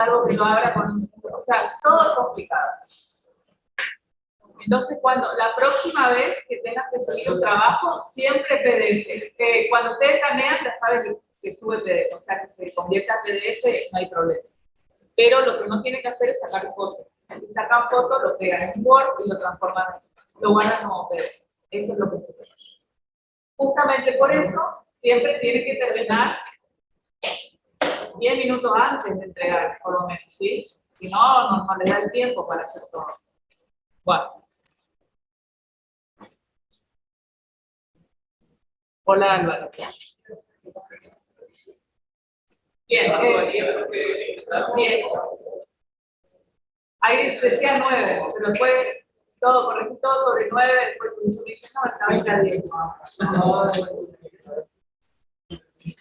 algo que lo abra con... O sea, todo es complicado. Entonces, cuando la próxima vez que tengas que subir un trabajo, siempre PDF. Cuando ustedes escanean, ya saben que sube PDF, o sea, que se convierta a PDF, no hay problema. Pero lo que no tienen que hacer es sacar fotos. Si sacan fotos, lo pegan en Word y lo transforman, lo guardan como PDF. Eso es lo que sucede. Justamente por eso, siempre tienen que terminar 10 minutos antes de entregar, por lo menos, ¿sí? Si no, no les da el tiempo para hacer todo. Bueno. Hola, Álvaro. Bien, bien. Ahí decía 9, pero después todo, corregí todo sobre 9, después estaba en 10.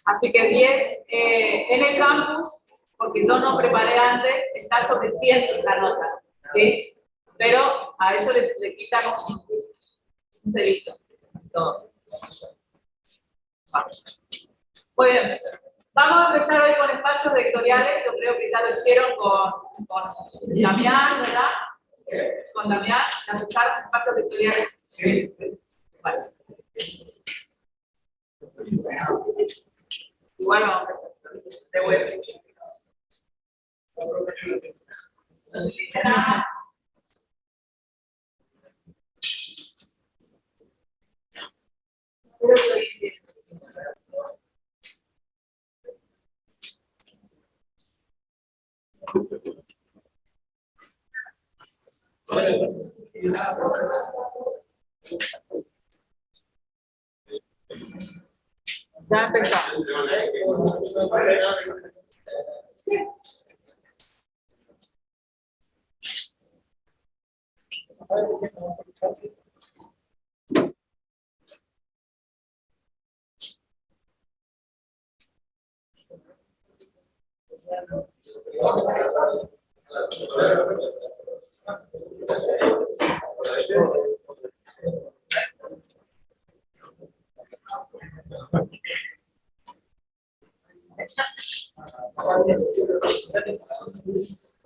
Así que 10 en el campus, porque yo no preparé antes, está sobre 100 la nota, ¿sí? Pero a eso le quitan un cedito. Todo. Muy bien. Vamos a empezar hoy con espacios vectoriales. Yo creo que ya lo hicieron con Damián, ¿verdad? Con Damián, ¿las buscaron espacios vectoriales? Sí. Vale. Igual vamos a empezar. De vuelta. No se dice nada. Pero estoy bien. Ya empezamos.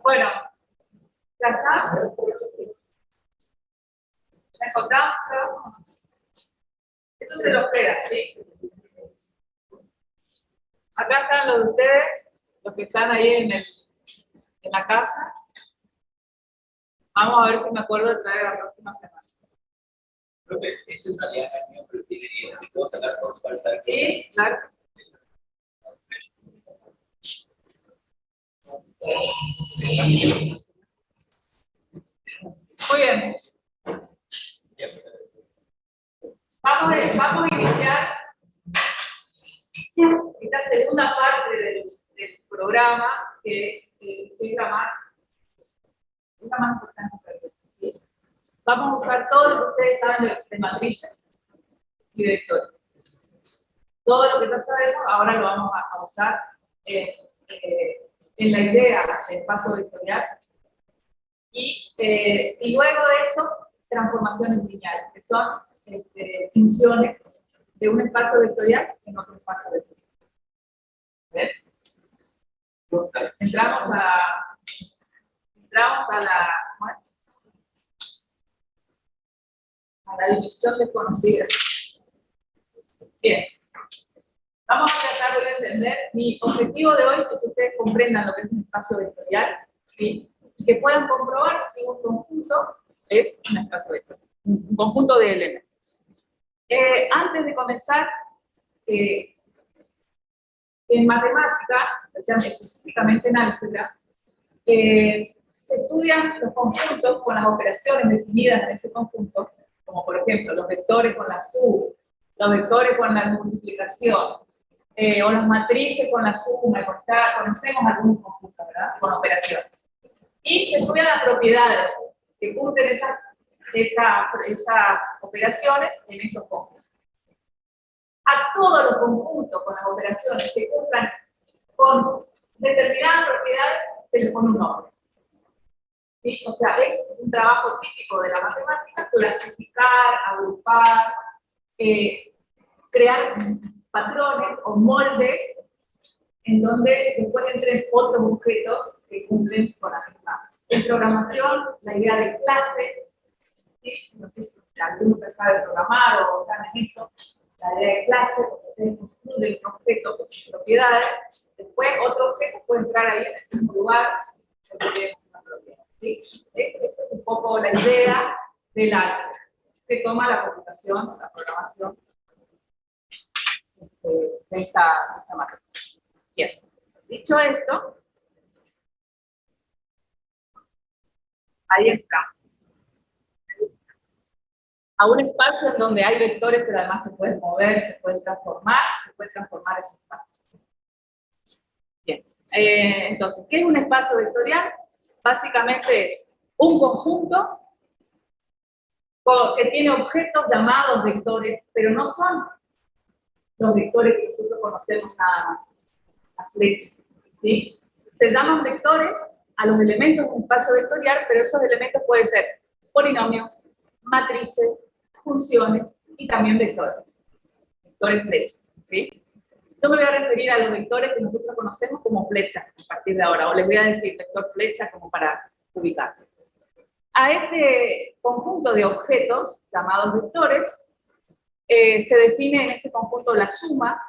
Bueno, ya está. ¿La encontramos? Esto se los queda, ¿sí? Acá están los de ustedes, los que están ahí en la casa. Vamos a ver si me acuerdo de traer la próxima semana. Creo que esto en realidad es mío, pero te puedo sacar fotos para saber. Sí, claro. Muy bien. Vamos a iniciar esta segunda parte del programa, que es la más importante. ¿Sí? Vamos a usar todo lo que ustedes saben de matrices y vectores. Todo lo que ya sabemos, ahora lo vamos a usar en la idea del espacio vectorial. Y luego de eso, transformaciones lineales, que son funciones de un espacio vectorial en otro espacio vectorial. ¿Ven? Entramos a la dimensión desconocida. Bien. Vamos a tratar de entender. Mi objetivo de hoy es que ustedes comprendan lo que es un espacio vectorial, ¿sí? Y que puedan comprobar si un conjunto es un espacio vectorial, un conjunto de elementos. Antes de comenzar, en matemática, específicamente en álgebra, se estudian los conjuntos con las operaciones definidas en ese conjunto, como por ejemplo los vectores con la sub, los vectores con la multiplicación, o las matrices con la suma, conocemos algunos conjuntos, ¿verdad? Con operaciones. Y se estudian las propiedades que cumplen esas operaciones en esos conjuntos. A todos los conjuntos con las operaciones que cumplan con determinadas propiedades se les pone un nombre. ¿Sí? O sea, es un trabajo típico de la matemática, clasificar, agrupar, crear patrones o moldes en donde después entren otros objetos que cumplen con la misma. En programación, la idea de clase, ¿sí? No sé si alguno sabe programar o están en eso, la idea de clase, porque se construye un objeto con sus propiedades, después otro objeto puede entrar ahí en el mismo lugar, se puede una propiedad, ¿sí? Esta es un poco la idea del álgebra, que toma la computación, la programación de esta materia. Yes. Dicho esto, ahí está. A un espacio en donde hay vectores, pero además se pueden mover, se puede transformar ese espacio. Bien. Entonces, ¿qué es un espacio vectorial? Básicamente es un conjunto que tiene objetos llamados vectores, pero no son los vectores que nosotros conocemos nada más, las flechas, ¿sí? Se llaman vectores a los elementos de un espacio vectorial, pero esos elementos pueden ser polinomios, matrices, funciones y también vectores flechas, ¿sí? Yo me voy a referir a los vectores que nosotros conocemos como flechas a partir de ahora, o les voy a decir vector flecha como para ubicarlo. A ese conjunto de objetos llamados vectores se define en ese conjunto la suma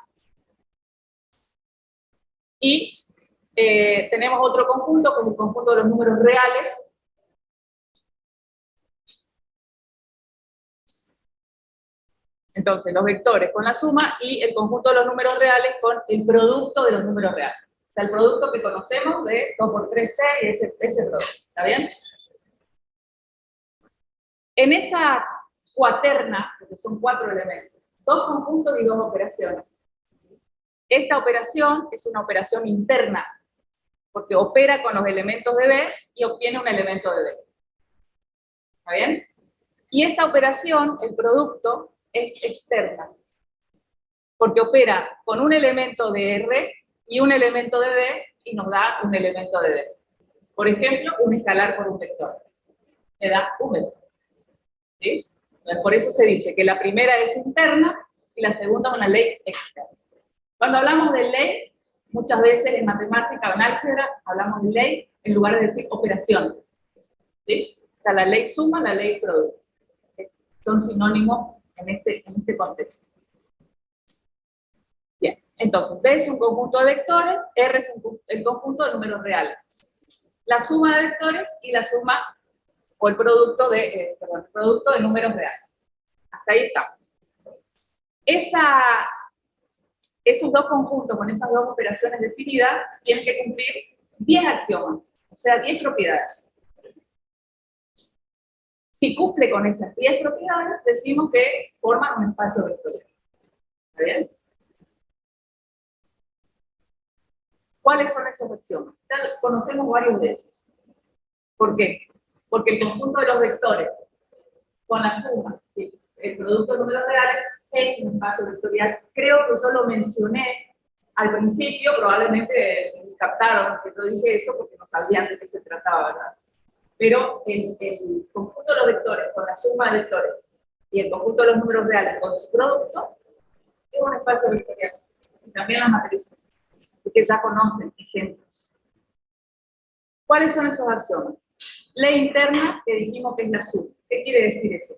y tenemos otro conjunto que es el conjunto de los números reales. Entonces, los vectores con la suma y el conjunto de los números reales con el producto de los números reales. O sea, el producto que conocemos de 2 por 3, 6, ese producto. ¿Está bien? En esa cuaterna, porque son 4 elementos, 2 conjuntos y 2 operaciones. Esta operación es una operación interna, porque opera con los elementos de B y obtiene un elemento de B. ¿Está bien? Y esta operación, el producto, es externa, porque opera con un elemento de R y un elemento de B y nos da un elemento de B. Por ejemplo, un escalar por un vector. Me da un vector. ¿Sí? Entonces, por eso se dice que la primera es interna y la segunda es una ley externa. Cuando hablamos de ley, muchas veces en matemática o en álgebra hablamos de ley en lugar de decir operación. ¿Sí? O sea, la ley suma, la ley producto. Son sinónimos en este contexto. Bien, entonces, B es un conjunto de vectores, R es el conjunto de números reales. La suma de vectores y la suma, o el producto de números reales. Hasta ahí estamos. Esos dos conjuntos con esas dos operaciones definidas tienen que cumplir 10 axiomas, o sea, 10 propiedades. Si cumple con esas 10 propiedades, decimos que forman un espacio vectorial. ¿Está bien? ¿Cuáles son esos axiomas? Ya conocemos varios de ellos. ¿Por qué? Porque el conjunto de los vectores con la suma y el producto de números reales es un espacio vectorial. Creo que yo lo mencioné al principio, probablemente captaron que yo dije eso porque no sabían de qué se trataba, ¿verdad? Pero el conjunto de los vectores con la suma de vectores y el conjunto de los números reales con su producto es un espacio vectorial. Y también las matrices, que ya conocen ejemplos. ¿Cuáles son esos axiomas? Ley interna, que dijimos que es la suma. ¿Qué quiere decir eso?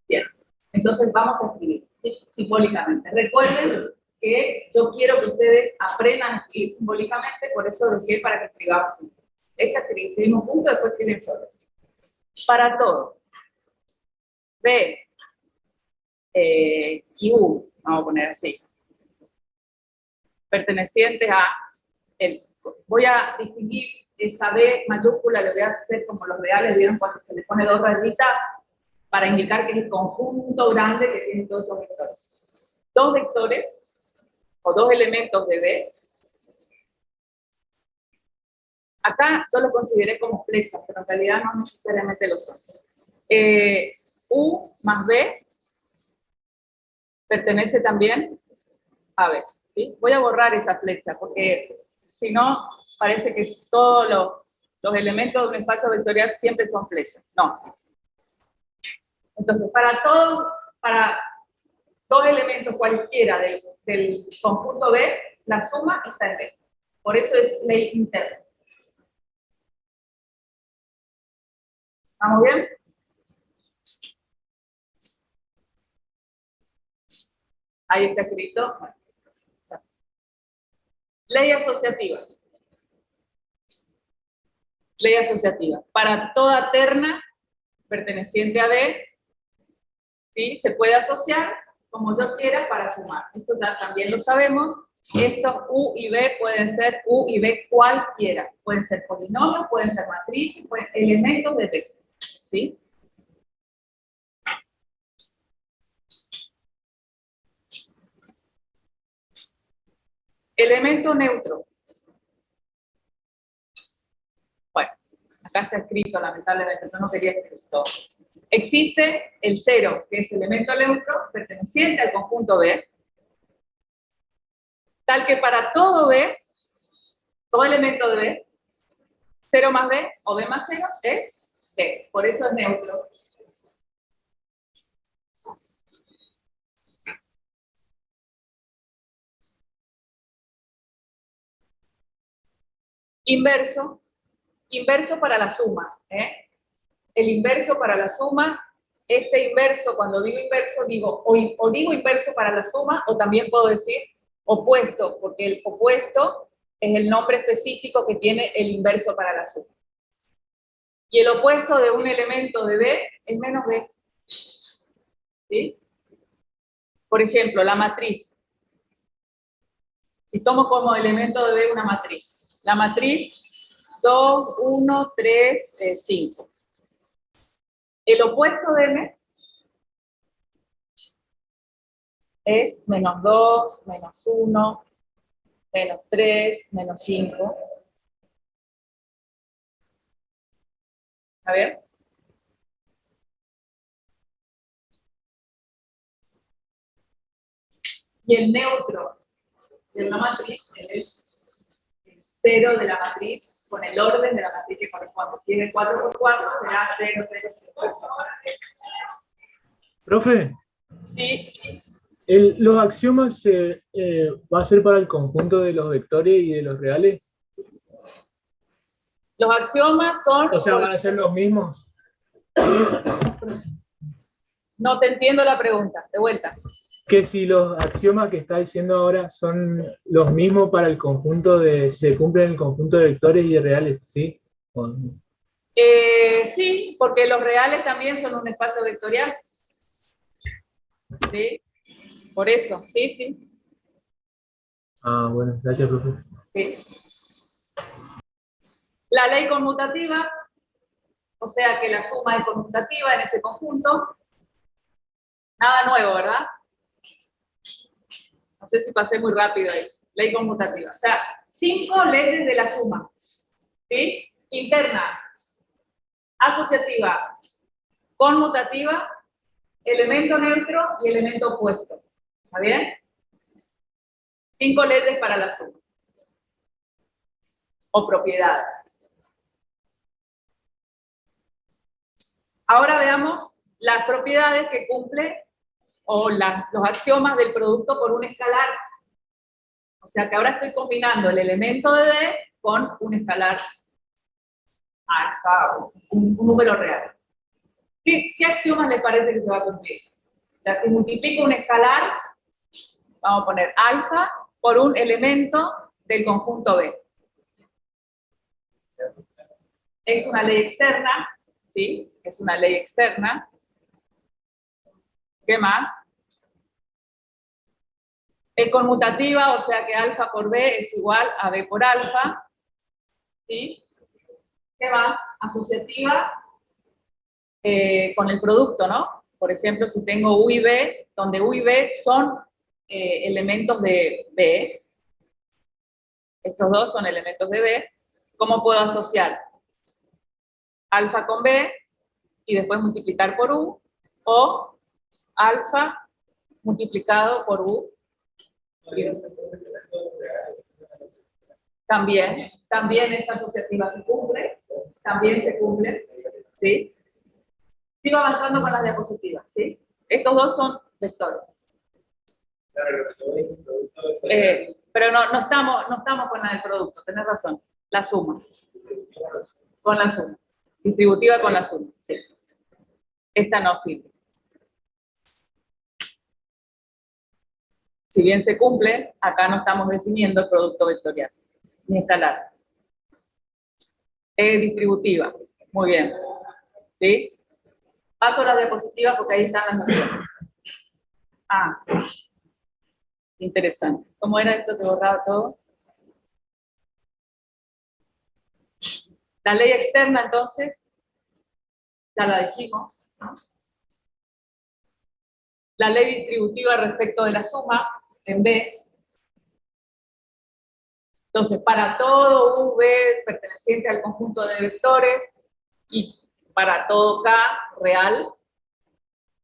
Bien, entonces vamos a escribir simbólicamente. Recuerden que yo quiero que ustedes aprendan a escribir simbólicamente, por eso dejé para que escribamos juntos. Escribimos juntos, después escriben solos. Para todo. B, Q, vamos a poner así, pertenecientes a voy a distinguir esa B mayúscula, le voy a hacer como los reales, ¿vieron cuando se le pone 2 rayitas? Para indicar que es el conjunto grande que tiene todos esos vectores. 2 vectores, o 2 elementos de B. Acá yo lo consideré como flechas, pero en realidad no necesariamente lo son. U más B pertenece también a B. ¿Sí? Voy a borrar esa flecha, porque si no, parece que todos los elementos de un espacio vectorial siempre son flechas. No. Entonces, para dos elementos cualquiera del conjunto B, la suma está en B. Por eso es ley interna. ¿Estamos bien? Ahí está escrito. Ley asociativa. Ley asociativa. Para toda terna perteneciente a B, ¿sí? Se puede asociar como yo quiera para sumar. Esto ya también lo sabemos. Estos U y B pueden ser U y B cualquiera. Pueden ser polinomios, pueden ser matrices, pueden ser elementos de B. ¿Sí? Elemento neutro. Bueno, acá está escrito, lamentablemente, yo no quería escribir todo. Existe el 0, que es elemento neutro, perteneciente al conjunto B, tal que para todo B, todo elemento de B, 0 más B o B más 0 es B, por eso es neutro. Inverso, inverso para la suma, El inverso para la suma, este inverso, cuando digo inverso, digo o digo inverso para la suma, o también puedo decir opuesto, porque el opuesto es el nombre específico que tiene el inverso para la suma. Y el opuesto de un elemento de B es menos B. ¿Sí? Por ejemplo, la matriz. Si tomo como elemento de B una matriz. La matriz 2, 1, 3, 5. El opuesto de M es menos 2, menos 1, menos 3, menos 5. A ver. Y el neutro de una matriz es el 0 de la matriz con el orden de la matriz que corresponde. Si es de 4 por 4, será 0, 0, 0. Profe, Sí. ¿los axiomas va a ser para el conjunto de los vectores y de los reales? Los axiomas son... O sea, ¿van a ser los mismos? No te entiendo la pregunta, de vuelta. Que si los axiomas que está diciendo ahora son los mismos para el conjunto de, si se cumplen el conjunto de vectores y de reales, ¿sí? ¿O no? Sí, porque los reales también son un espacio vectorial. ¿Sí? Por eso, sí, sí. Ah, bueno, gracias, profe. Sí. La ley conmutativa, o sea que la suma es conmutativa en ese conjunto. Nada nuevo, ¿verdad? No sé si pasé muy rápido ahí. Ley conmutativa. O sea, 5 leyes de la suma. ¿Sí? Interna, asociativa, conmutativa, elemento neutro y elemento opuesto. ¿Está bien? 5 leyes para la suma. O propiedades. Ahora veamos las propiedades que cumple o los axiomas del producto por un escalar. O sea que ahora estoy combinando el elemento de B con un escalar alfa, un número real. ¿Qué axiomas les parece que se va a cumplir? O sea, si multiplico un escalar, vamos a poner alfa por un elemento del conjunto B. Es una ley externa, ¿sí? Es una ley externa. ¿Qué más? Es conmutativa, o sea que alfa por B es igual a B por alfa. ¿Sí? ¿Qué más? Asociativa con el producto, ¿no? Por ejemplo, si tengo U y B, donde U y B son elementos de B, estos dos son elementos de B, ¿cómo puedo asociar? Alfa con B y después multiplicar por U, o alfa multiplicado por U. También esa asociativa se cumple, también se cumple, ¿sí? Sigo avanzando con las diapositivas, ¿sí? Estos dos son vectores. Claro, lo que voy es un producto de pero no estamos con la del producto, tenés razón. La suma. Con la suma. Distributiva con la suma, sí. Esta no sirve. Si bien se cumple, acá no estamos definiendo el producto vectorial, ni escalar. Es distributiva. Muy bien. ¿Sí? Paso a las diapositivas porque ahí están las nociones. Ah, interesante. ¿Cómo era esto que borraba todo? La ley externa, entonces, ya la dijimos, ¿no? La ley distributiva respecto de la suma, en B. Entonces, para todo V perteneciente al conjunto de vectores y para todo K real,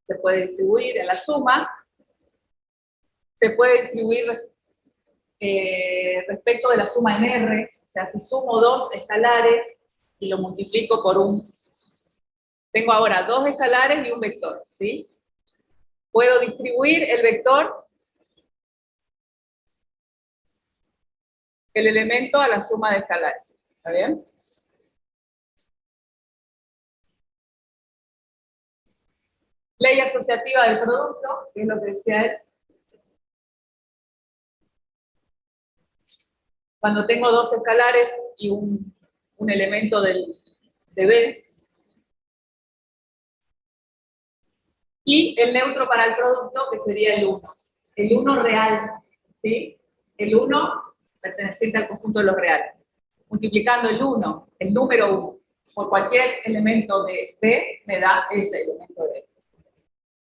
se puede distribuir en la suma. Se puede distribuir respecto de la suma en R, o sea, si sumo dos escalares y lo multiplico por un... Tengo ahora dos escalares y un vector, ¿sí? Puedo distribuir el vector, el elemento a la suma de escalares, ¿está bien? Ley asociativa del producto, que es lo que decía él. Cuando tengo dos escalares y un elemento de B. Y el neutro para el producto, que sería el 1. El 1 real, ¿sí? El 1 perteneciente al conjunto de los reales. Multiplicando el 1, el número 1, por cualquier elemento de B, me da ese elemento de B.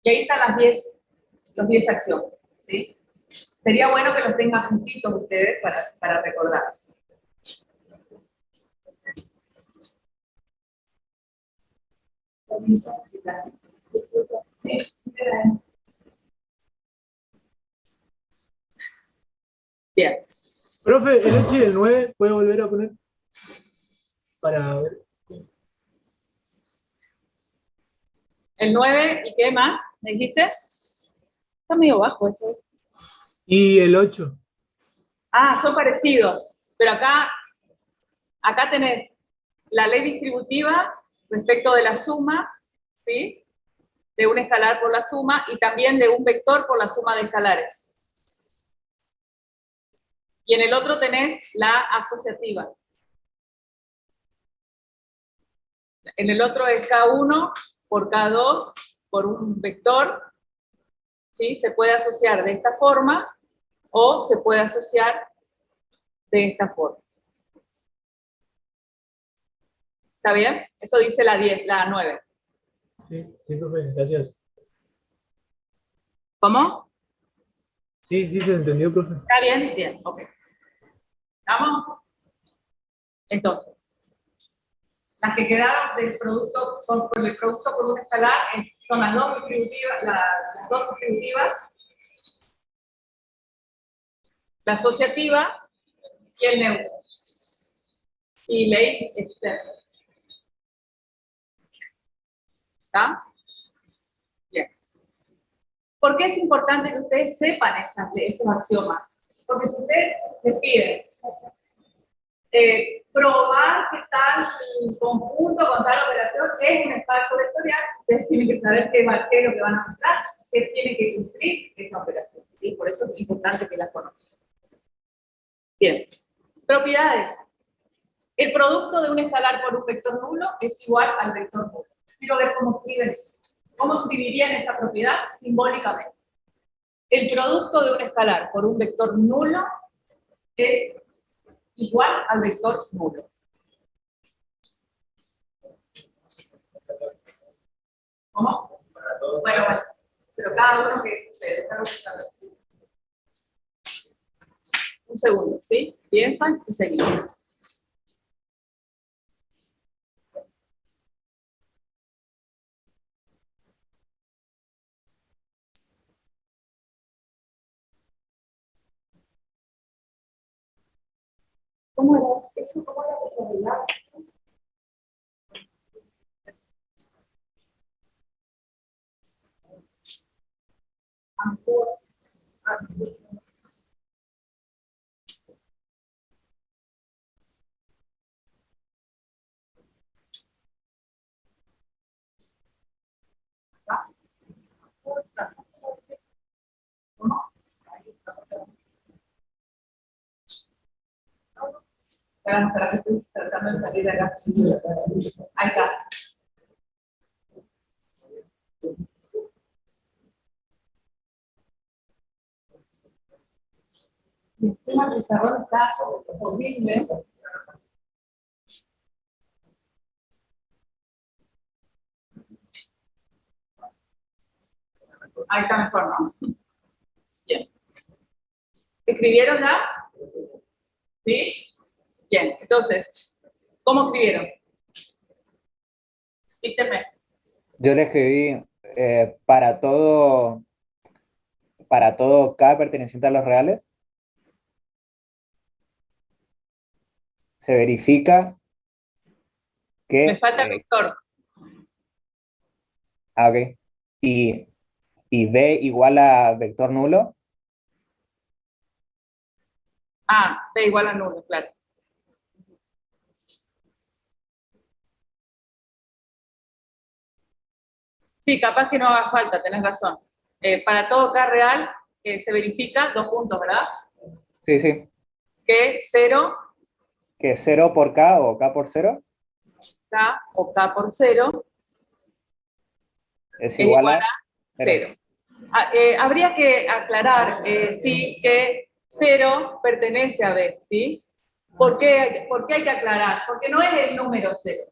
Y ahí están los 10 axiomas, ¿sí? Sería bueno que los tengan juntitos ustedes para recordar. Bien. Profe, el 8 y el 9, ¿puede volver a poner? Para ver. El 9, ¿y qué más? ¿Me dijiste? Está medio bajo esto. Y el 8. Ah, son parecidos, pero acá tenés la ley distributiva respecto de la suma, ¿sí? De un escalar por la suma y también de un vector por la suma de escalares. Y en el otro tenés la asociativa. En el otro es K1 por K2 por un vector, ¿sí? Se puede asociar de esta forma o se puede asociar de esta forma. ¿Está bien? Eso dice la 10, la 9. Sí, profe, gracias. ¿Cómo? Sí, se entendió, profe. ¿Está bien? Bien, ok. ¿Estamos? Entonces, las que quedaron del producto, por el producto por un escalar son las dos distributivas, las dos distributivas, la asociativa y el neutro. Y ley externa. ¿Está? Bien. ¿Por qué es importante que ustedes sepan esos axiomas? Porque si ustedes les piden probar que tal conjunto con tal operación es un espacio vectorial, ustedes tienen que saber qué es lo que van a mostrar, qué tiene que cumplir esa operación. ¿Sí? Por eso es importante que las conozcan. Bien. Propiedades. El producto de un escalar por un vector nulo es igual al vector nulo. Quiero ver cómo escriben eso. ¿Cómo escribirían esa propiedad? Simbólicamente. El producto de un escalar por un vector nulo es igual al vector nulo. ¿Cómo? Bueno, pero cada uno que se deja saber. Un segundo, ¿sí? Piensan y seguimos. ¿Cómo era? ¿Eso cómo era que se arreglaba? Espera, que estoy tratando de salir de acá. Ahí está. Y encima el pizarrón está horrible. Ahí está mejor, ¿no? Bien. ¿Escribieron ya? ¿Sí? Bien, entonces, ¿cómo escribieron? Dígame. Yo le escribí para todo K perteneciente a los reales, se verifica Me que... falta el vector. Ok. Y, y B igual a vector nulo. Ah, B igual a nulo, claro. Sí, capaz que no haga falta, tenés razón. Para todo K real se verifica 2 puntos, ¿verdad? Sí, sí. Que 0, Que 0 por K o K por 0 K o K por 0 es es igual igual a a 0. Habría que aclarar, sí, que 0 pertenece a B, ¿sí? ¿Por qué hay que aclarar? Porque no es el número 0.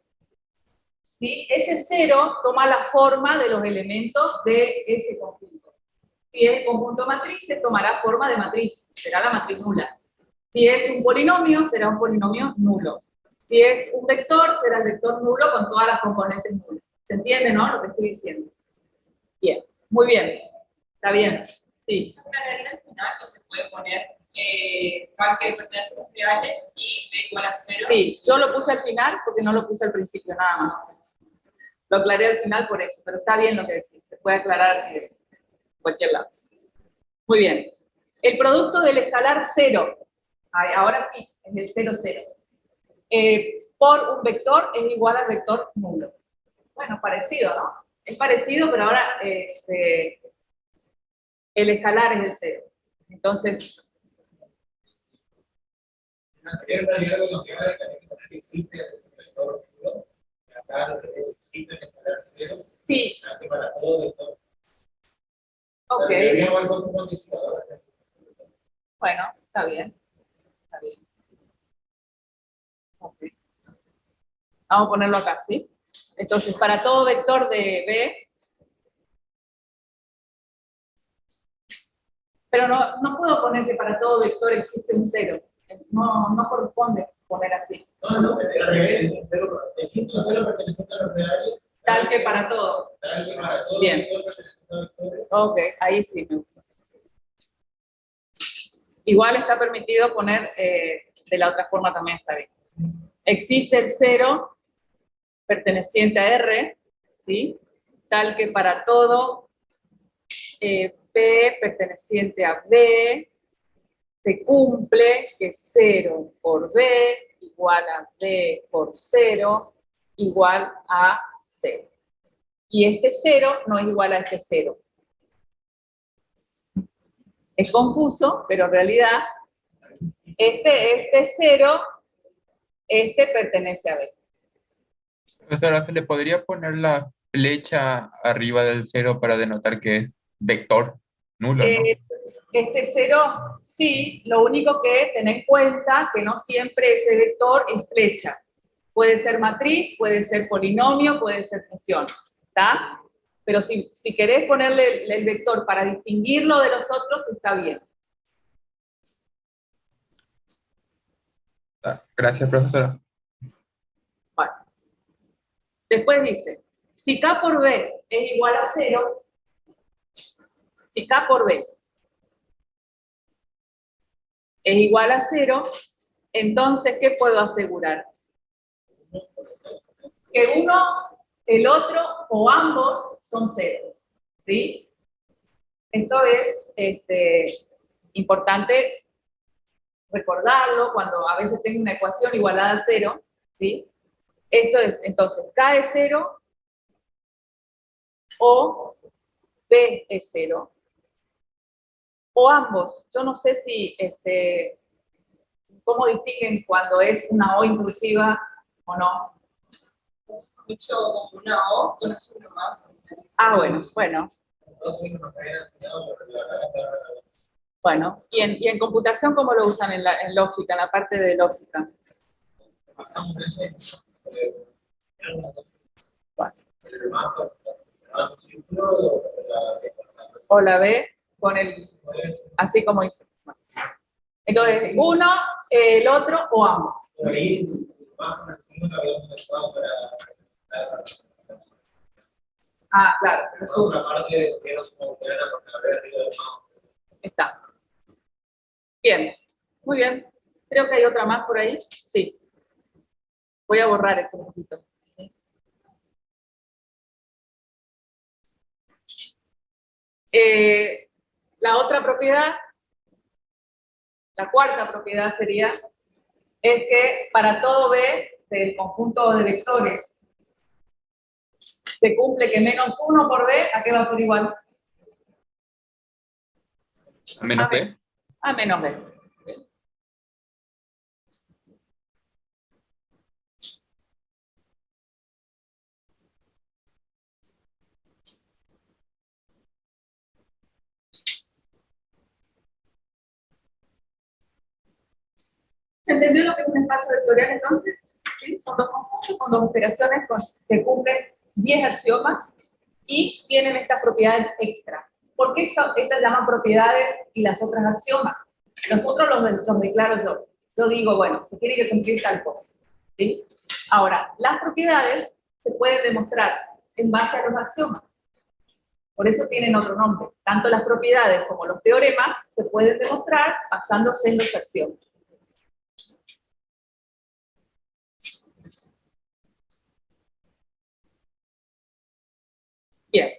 ¿Sí? Ese 0 toma la forma de los elementos de ese conjunto. Si es el conjunto matriz, se tomará forma de matriz, será la matriz nula. Si es un polinomio, será un polinomio nulo. Si es un vector, será el vector nulo con todas las componentes nulas. ¿Se entiende, no? Lo que estoy diciendo. Bien, muy bien. Está bien. Sí. Una regla al final, o se puede poner K que pertenece a los reales y B igual a 0. Sí, yo lo puse al final porque no lo puse al principio, nada más. Lo aclaré al final por eso, pero está bien lo que decís. Se puede aclarar en cualquier lado. Muy bien. El producto del escalar 0, ahora sí, es el 0, 0. Por un vector es igual al vector nulo. Bueno, parecido, ¿no? Es parecido, pero ahora el escalar es el 0. Entonces, En realidad lo que va a que existe el vector nulo, acá existe el escalar 0, sí. para todo vector. Ok. Deberíamos haber puesto un indicador. Bueno, está bien. Está bien. Okay. Vamos a ponerlo acá, ¿sí? Entonces, para todo vector de B, pero no puedo poner que para todo vector existe un 0. No corresponde poner así. No, al revés, existe un 0 perteneciente a los reales. Tal que para todo. Tal que para todo Bien. vector perteneciente a los vectores. Ok, ahí sí me gusta. Igual está permitido poner de la otra forma también está bien. Existe el 0 perteneciente a R, ¿sí? Tal que para todo B perteneciente a B se cumple que 0 por B igual a B por 0 igual a 0. Y este 0 no es igual a este 0. Es confuso, pero en realidad este 0, pertenece a B. Profesora, ¿se le podría poner la flecha arriba del 0 para denotar que es vector nulo, no? Este 0, sí, lo único que ten en cuenta que no siempre ese vector es flecha. Puede ser matriz, puede ser polinomio, puede ser función, ¿está? Pero si querés ponerle el vector para distinguirlo de los otros, está bien. Ah, gracias, profesora. Bueno. Después dice, si K por B es igual a 0, si K por B es igual a 0, entonces, ¿qué puedo asegurar? Que uno, el otro o ambos son 0, ¿sí? Esto es importante recordarlo cuando a veces tengo una ecuación igualada a 0, ¿sí? Esto es, entonces, K es 0 o B es 0, o ambos. Yo no sé si ¿Cómo distinguen cuando es una O inclusiva o no? Mucho como una O con azul nomás. Ah, bueno. Entonces nos habían enseñado por la verdad. Bueno, y en computación, ¿cómo lo usan en lógica, en la parte de lógica? Pasamos eso en el O la B con el, así como dice. Entonces, uno, el otro o ambos. Por ahí, más una segunda habíamos usado para Ah, claro, pero es una parte que no se funciona porque la verdad es está. Bien, muy bien. Creo que hay otra más por ahí. Sí. Voy a borrar esto un poquito. ¿Sí? La otra propiedad, la cuarta propiedad sería, es que para todo B del conjunto de vectores se cumple que menos 1 por B, ¿a qué va a ser igual? ¿A menos B? A menos B. ¿Se entendió lo que es un espacio vectorial entonces? ¿Sí? Son dos conjuntos con dos operaciones que cumplen 10 axiomas y tienen estas propiedades extra. ¿Por qué estas llaman propiedades y las otras axiomas? Nosotros los declaro yo. Yo digo, bueno, se tiene que cumplir tal cosa. ¿Sí? Ahora, las propiedades se pueden demostrar en base a los axiomas. Por eso tienen otro nombre. Tanto las propiedades como los teoremas se pueden demostrar basándose en los axiomas. Bien.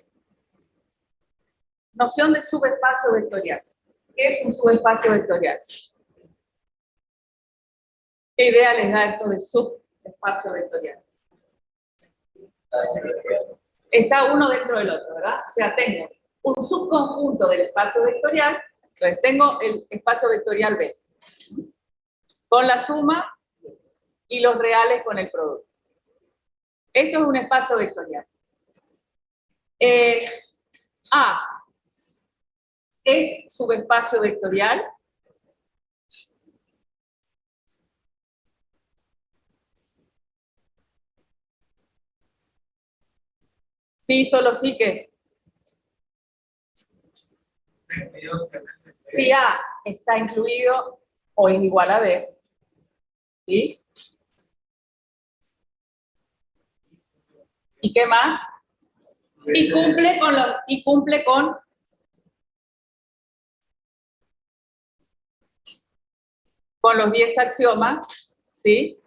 Noción de subespacio vectorial. ¿Qué es un subespacio vectorial? ¿Qué idea les da esto de subespacio vectorial? Está uno dentro del otro, ¿verdad? O sea, tengo un subconjunto del espacio vectorial, entonces tengo el espacio vectorial B, con la suma y los reales con el producto. Esto es un espacio vectorial. A es subespacio vectorial. Sí, solo sí que. Si A está incluido o es igual a B, ¿sí? ¿Y qué más? Y cumple con los 10 axiomas, ¿sí?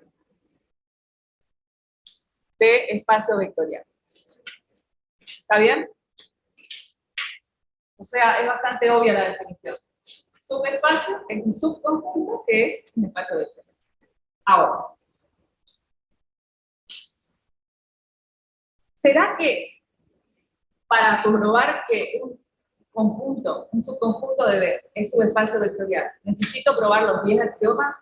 De espacio vectorial. ¿Está bien? O sea, es bastante obvia la definición. Subespacio es un subconjunto que es un espacio vectorial. Ahora, ¿será que para comprobar que un subconjunto de B es subespacio vectorial, necesito probar los 10 axiomas?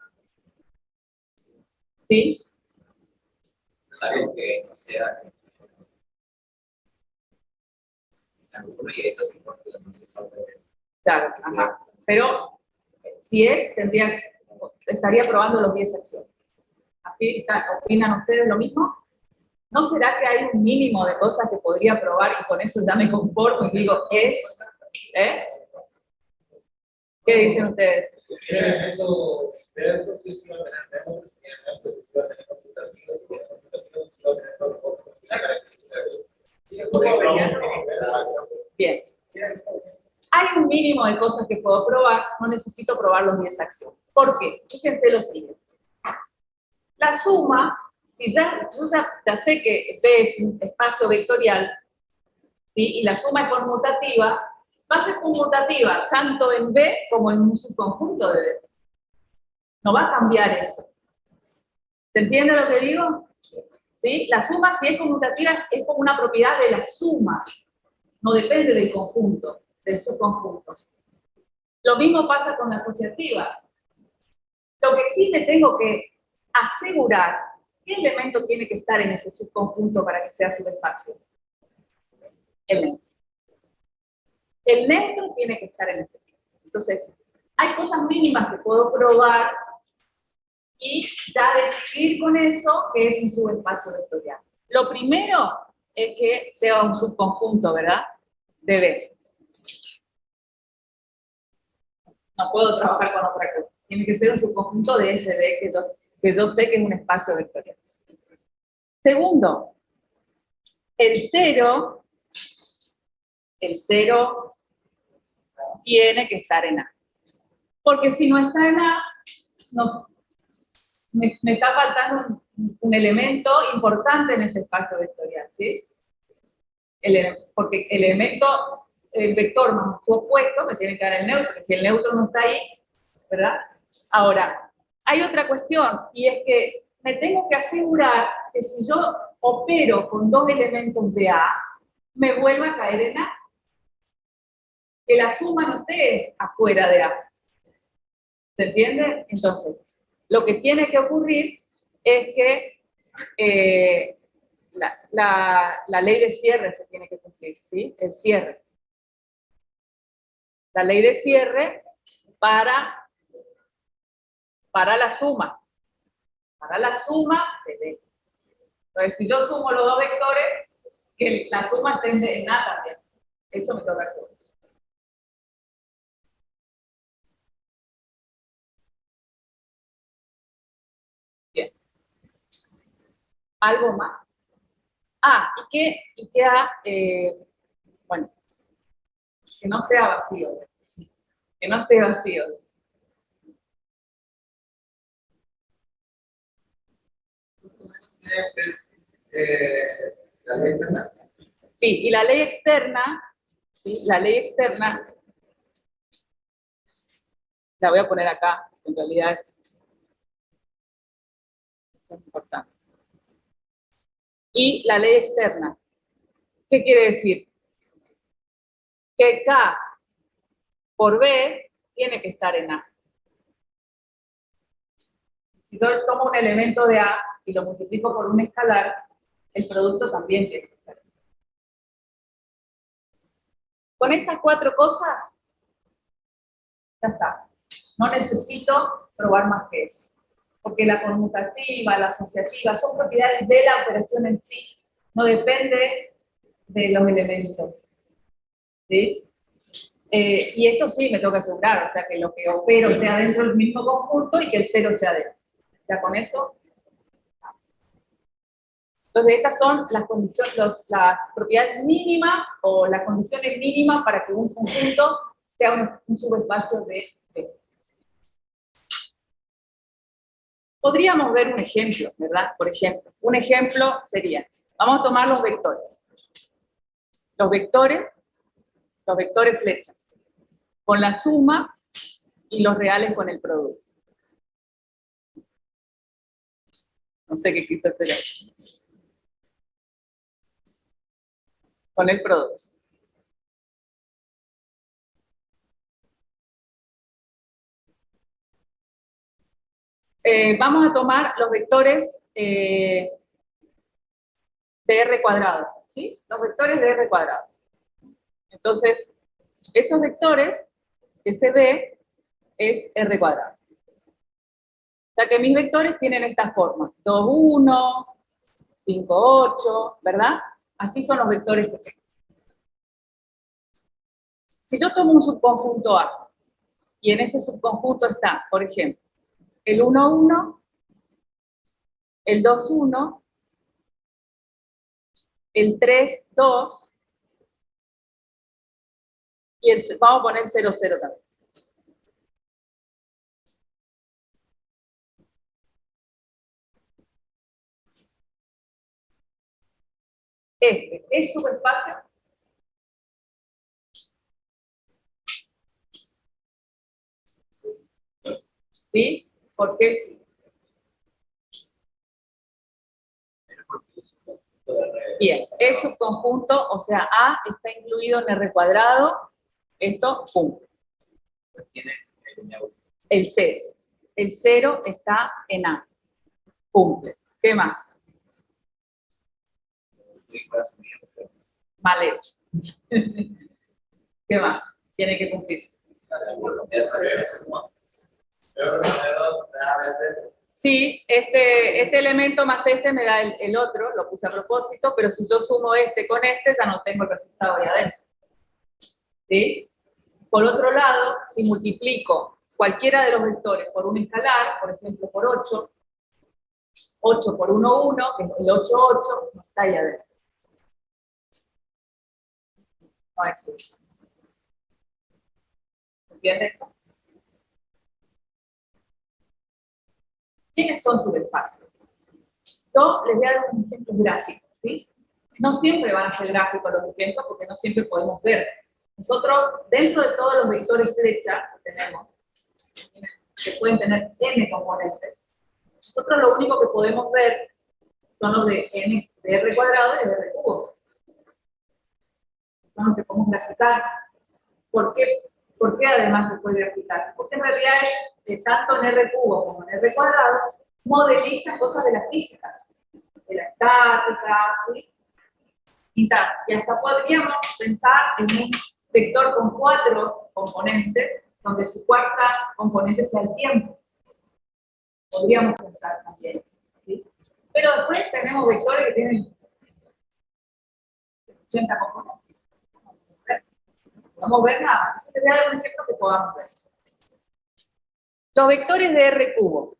¿Sí? Es algo que no sea Claro, ajá. Pero si estaría probando los 10 axiomas. ¿Así opinan ustedes lo mismo? ¿No será que hay un mínimo de cosas que podría probar y con eso ya me conformo y digo, es? ¿Eh? ¿Qué dicen ustedes? Bien. Hay un mínimo de cosas que puedo probar, no necesito probar los 10 axiomas. ¿Por qué? Fíjense lo siguiente. La suma, si yo ya sé que B es un espacio vectorial, ¿sí? Y la suma es conmutativa, va a ser conmutativa tanto en B como en un subconjunto de B. No va a cambiar eso. ¿Se entiende lo que digo? ¿Sí? La suma, si es conmutativa, es como una propiedad de la suma. No depende del conjunto, del subconjunto. Lo mismo pasa con la asociativa. Lo que sí me tengo que asegurar, ¿qué elemento tiene que estar en ese subconjunto para que sea subespacio? El neutro. El neutro tiene que estar en ese. Entonces, hay cosas mínimas que puedo probar y ya decidir con eso que es un subespacio vectorial. Lo primero es que sea un subconjunto, ¿verdad? De B. No puedo trabajar con otra cosa. Tiene que ser un subconjunto de SD que yo sé que es un espacio vectorial. Segundo, el cero tiene que estar en A. Porque si no está en A, no, me está faltando un elemento importante en ese espacio vectorial, ¿sí? Porque el vector más su opuesto me tiene que dar el neutro, que si el neutro no está ahí, ¿verdad? Ahora, hay otra cuestión, y es que me tengo que asegurar que si yo opero con dos elementos de A, me vuelva a caer en A. Que la suma no esté afuera de A. ¿Se entiende? Entonces, lo que tiene que ocurrir es que la ley de cierre se tiene que cumplir, ¿sí? El cierre. La ley de cierre para la suma. Para la suma de B. Entonces, si yo sumo los dos vectores, que la suma esté en A también. Eso me toca hacer. Bien. Algo más. Y que bueno, que no sea vacío. Que no sea vacío. La ley externa. Sí, y la ley externa, ¿sí? La ley externa, la voy a poner acá, en realidad es importante. Y la ley externa, ¿qué quiere decir? Que K por B tiene que estar en A. Si yo tomo un elemento de A y lo multiplico por un escalar, el producto también tiene que estar. Con estas cuatro cosas, ya está. No necesito probar más que eso. Porque la conmutativa, la asociativa, son propiedades de la operación en sí. No depende de los elementos. ¿Sí? Y esto sí me toca asegurar, o sea, que lo que opero sea dentro del mismo conjunto y que el cero sea dentro. ¿Ya con eso? Entonces, estas son las condiciones, las propiedades mínimas o las condiciones mínimas para que un conjunto sea un subespacio de B. Podríamos ver un ejemplo, ¿verdad? Por ejemplo, un ejemplo sería, vamos a tomar los vectores. Los vectores flechas, con la suma y los reales con el producto. No sé qué quise hacer ahí. Con el producto. Vamos a tomar los vectores de R cuadrado, ¿sí? Los vectores de R cuadrado. Entonces, esos vectores, SB, es R cuadrado. O sea que mis vectores tienen esta forma. 2, 1, 5, 8, ¿verdad? Así son los vectores SB. Si yo tomo un subconjunto A, y en ese subconjunto está, por ejemplo, el 1, 1, el 2, 1, el 3, 2, y vamos a poner 0, 0 también. Este es subespacio. ¿Sí? ¿Por qué sí? Bien, es subconjunto, o sea, A está incluido en R cuadrado, esto, pum. Tiene El 0. el 0 está en A. Cumple. ¿Qué más? Mal hecho. ¿Qué más? Tiene que cumplir. Sí, este elemento más este me da el otro, lo puse a propósito, pero si yo sumo este con este, ya no tengo el resultado ahí adentro. ¿Sí? Por otro lado, si multiplico cualquiera de los vectores por un escalar, por ejemplo por 8, 8 por 1, 1, que es el 8, 8, no está ahí adentro. No es eso. ¿Entienden? ¿Quiénes son subespacios? Yo les voy a dar un ejemplo gráfico, ¿sí? No siempre van a ser gráficos los ejemplos porque no siempre podemos ver. Nosotros, dentro de todos los vectores flecha que tenemos, que pueden tener n componentes, nosotros lo único que podemos ver son los de n de r cuadrado y de r cubo. Son los que podemos graficar. ¿Por qué además se puede graficar? Porque en realidad tanto en r cubo como en r cuadrado modeliza cosas de la física, de la estática, ¿sí? Y hasta podríamos pensar en un vector con 4 componentes, donde su cuarta componente sea el tiempo. Podríamos pensar también, ¿sí? Pero después tenemos vectores que tienen 80 componentes. No podemos ver nada. Entonces les voy a dar un ejemplo que podamos ver. Los vectores de R cubo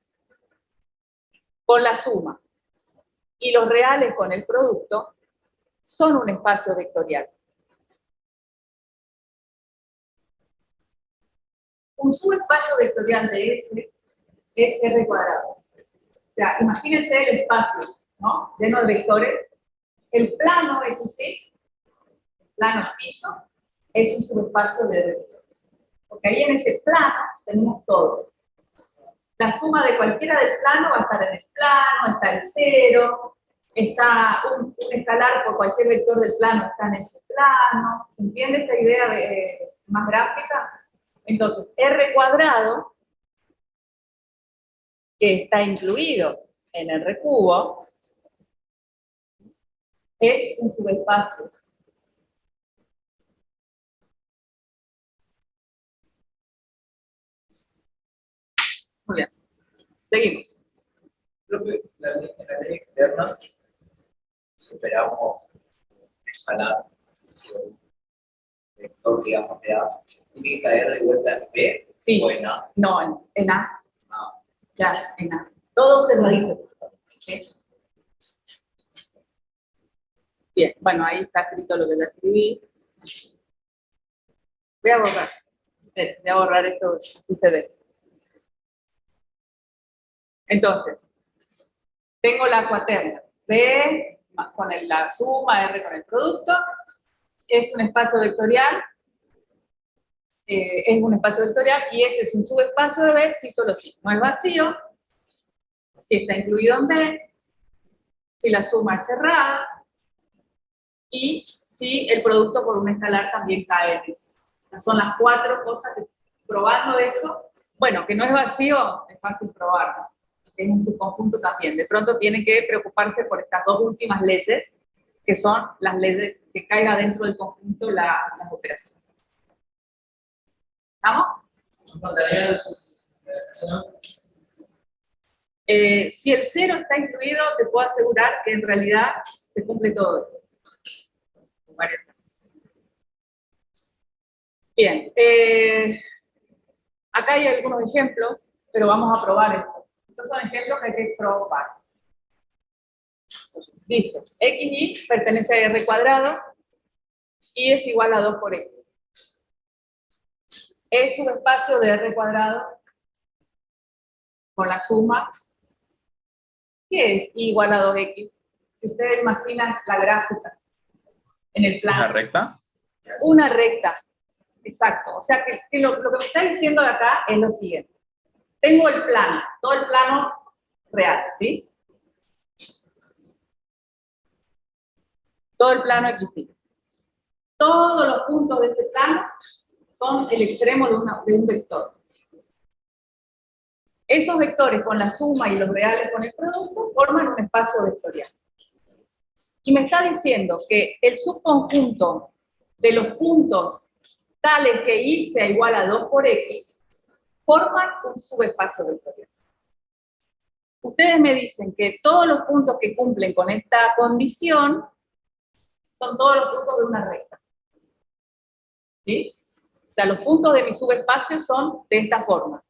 con la suma y los reales con el producto son un espacio vectorial. Un subespacio vectorial de S es R cuadrado. O sea, imagínense el espacio, ¿no? Lleno de vectores. El plano XY, el plano piso, es un subespacio de R vectorial. Porque ahí en ese plano tenemos todo. La suma de cualquiera del plano va a estar en el plano, está el 0, está un escalar por cualquier vector del plano está en ese plano. ¿Se entiende esta idea más gráfica? Entonces, R cuadrado, que está incluido en R cubo, es un subespacio. Muy bien. Seguimos. Creo que la ley externa superamos escalar vector, digamos, de A. Tiene que caer de vuelta en B Sí. o en A. No, en A. Ah. Ya, en A. Todo cerradito. ¿Sí? Bien, bueno, ahí está escrito lo que ya escribí. Voy a borrar. Voy a borrar esto, así se ve. Entonces, tengo la cuaterna. B con la suma, R con el producto. Es un espacio vectorial. Es un espacio vectorial y ese es un subespacio de B si solo sí. No es vacío, si está incluido en B, si la suma es cerrada y si el producto por un escalar también cae en eso. Son las 4 cosas que, probando eso, bueno, que no es vacío, es fácil probarlo. Es un subconjunto también. De pronto tienen que preocuparse por estas 2 últimas leyes, que son las leyes que caiga dentro del conjunto las operaciones. ¿Estamos? Si el 0 está incluido, te puedo asegurar que en realidad se cumple todo esto. Bien, acá hay algunos ejemplos, pero vamos a probar esto. Estos son ejemplos que hay que probar. Dice, XY pertenece a R cuadrado y es igual a 2 por X. Es un espacio de R cuadrado con la suma, que es igual a 2X. Si ustedes imaginan la gráfica en el plano. ¿Una recta? Una recta, exacto. O sea que lo que me está diciendo de acá es lo siguiente. Tengo el plano, todo el plano real, ¿sí? Todo el plano XY. Todos los puntos de ese plano son el extremo de un vector. Esos vectores con la suma y los reales con el producto forman un espacio vectorial. Y me está diciendo que el subconjunto de los puntos tales que y sea igual a 2 por x forman un subespacio vectorial. Ustedes me dicen que todos los puntos que cumplen con esta condición son todos los puntos de una recta. ¿Sí? O sea, los puntos de mi subespacio son de esta forma.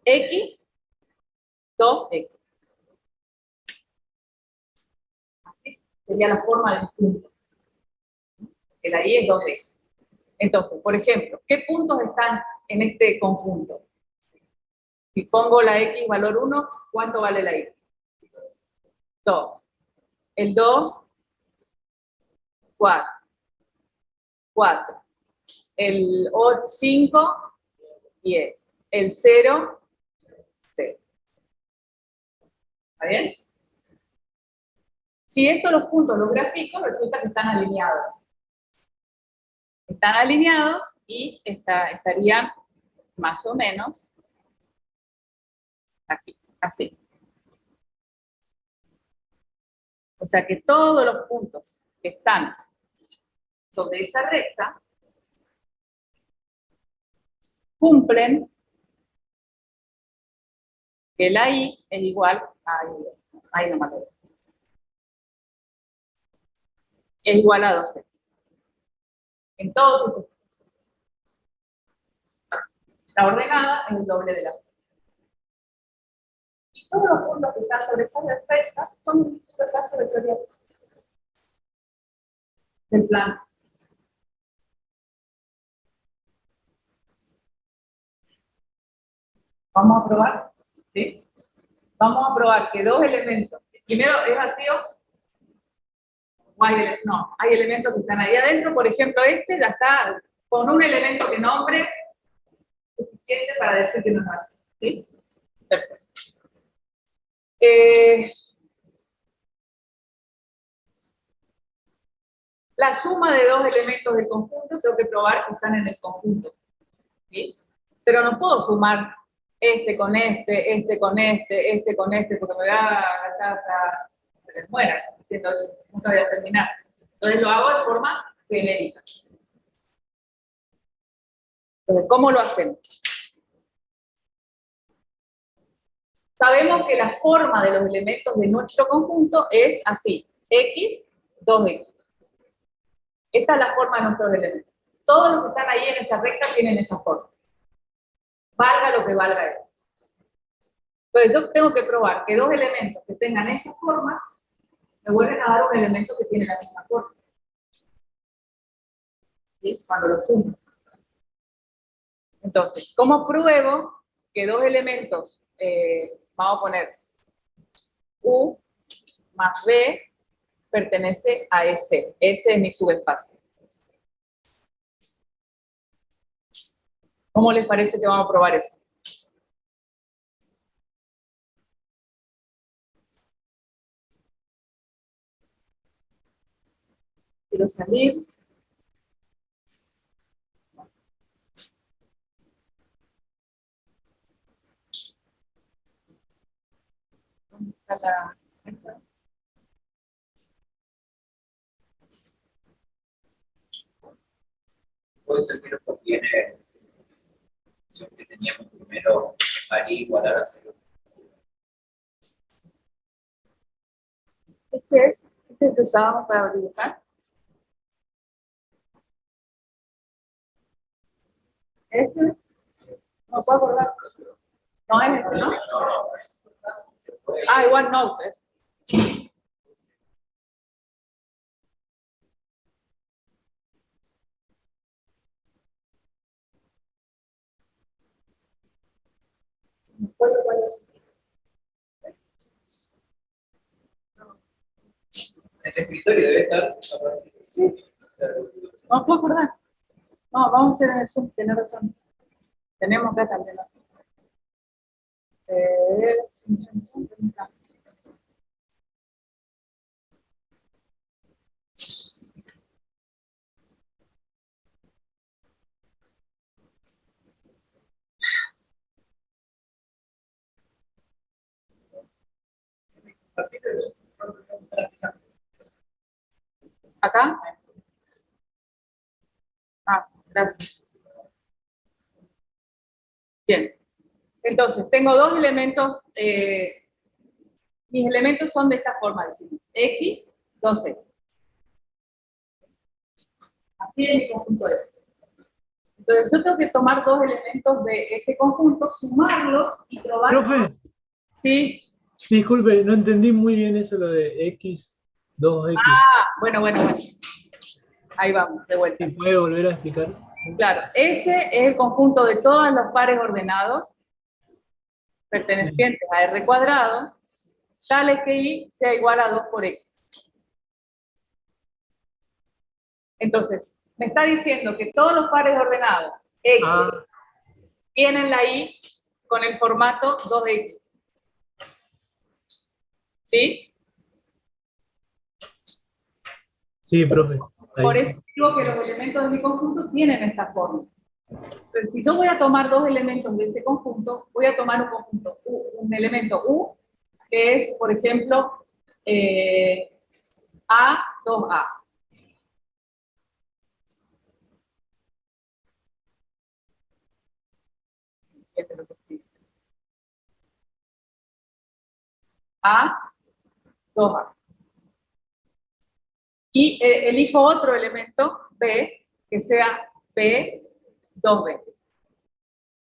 X, 2x. Así sería la forma del punto. Que la y es 2x. Entonces, por ejemplo, ¿qué puntos están en este conjunto? Si pongo la x valor 1, ¿cuánto vale la y? 2. El 2, 4. 4. El 5, 10. El 0, 0. ¿Está bien? Si estos los puntos los grafico, resulta que están alineados. Están alineados y estarían más o menos aquí, así. O sea que todos los puntos que están sobre esa recta cumplen que la y es igual a ahí nomás lo dejo. Es igual a 2x. Entonces, la ordenada es el doble de la x. Y todos los puntos que están sobre esa recta son un espacio vectorial del plano. Vamos a probar, ¿sí? Vamos a probar que dos elementos, primero es vacío, no, hay elementos que están ahí adentro, por ejemplo este ya está con un elemento que nombre suficiente para decir que no es vacío, ¿sí? Perfecto. La suma de dos elementos del conjunto tengo que probar que están en el conjunto, ¿sí? Pero no puedo sumar este con este con este con este, porque me va a gastar hasta que se muera, entonces nunca voy a terminar. Entonces lo hago de forma genérica. Entonces, ¿cómo lo hacemos? Sabemos que la forma de los elementos de nuestro conjunto es así, x, 2x. Esta es la forma de nuestros elementos. Todos los que están ahí en esa recta tienen esa forma. Valga lo que valga eso. Entonces yo tengo que probar que dos elementos que tengan esa forma me vuelven a dar un elemento que tiene la misma forma. ¿Sí? Cuando lo sumo. Entonces, ¿cómo pruebo que dos elementos, vamos a poner U más B, pertenece a S? S es mi subespacio. ¿Cómo les parece que vamos a probar eso? Quiero salir. ¿Dónde está la... Puede ser que nos conviene que teníamos primero a y igual a 0. Este es el que usábamos para dibujar. Este, no puedo acordar. No es este, ¿no? Ah, igual no, es. En el escritorio debe estar. Sí. No puedo acordar. No, vamos a hacer en el Zoom, tiene razón. Tenemos acá también. ¿No? ¿Acá? Ah, gracias. Bien. Entonces, tengo dos elementos. Mis elementos son de esta forma, decimos. X, 2X. Así es mi conjunto S. Entonces, yo tengo que tomar dos elementos de ese conjunto, sumarlos y probar. Profe, Sí. disculpe, no entendí muy bien eso, lo de X, 2X. Ah, bueno. Ahí vamos, de vuelta. ¿Sí puede volver a explicar? Claro, S es el conjunto de todos los pares ordenados pertenecientes a R cuadrado, tales que Y sea igual a 2 por X. Entonces, me está diciendo que todos los pares ordenados X tienen la Y con el formato 2X. ¿Sí? Sí, profe. Ahí. Por eso digo que los elementos de mi conjunto tienen esta forma. Entonces, si yo voy a tomar dos elementos de ese conjunto, voy a tomar un conjunto un elemento U, que es, por ejemplo, A, 2A. A, 2A. Y elijo otro elemento, B, que sea B, 2B.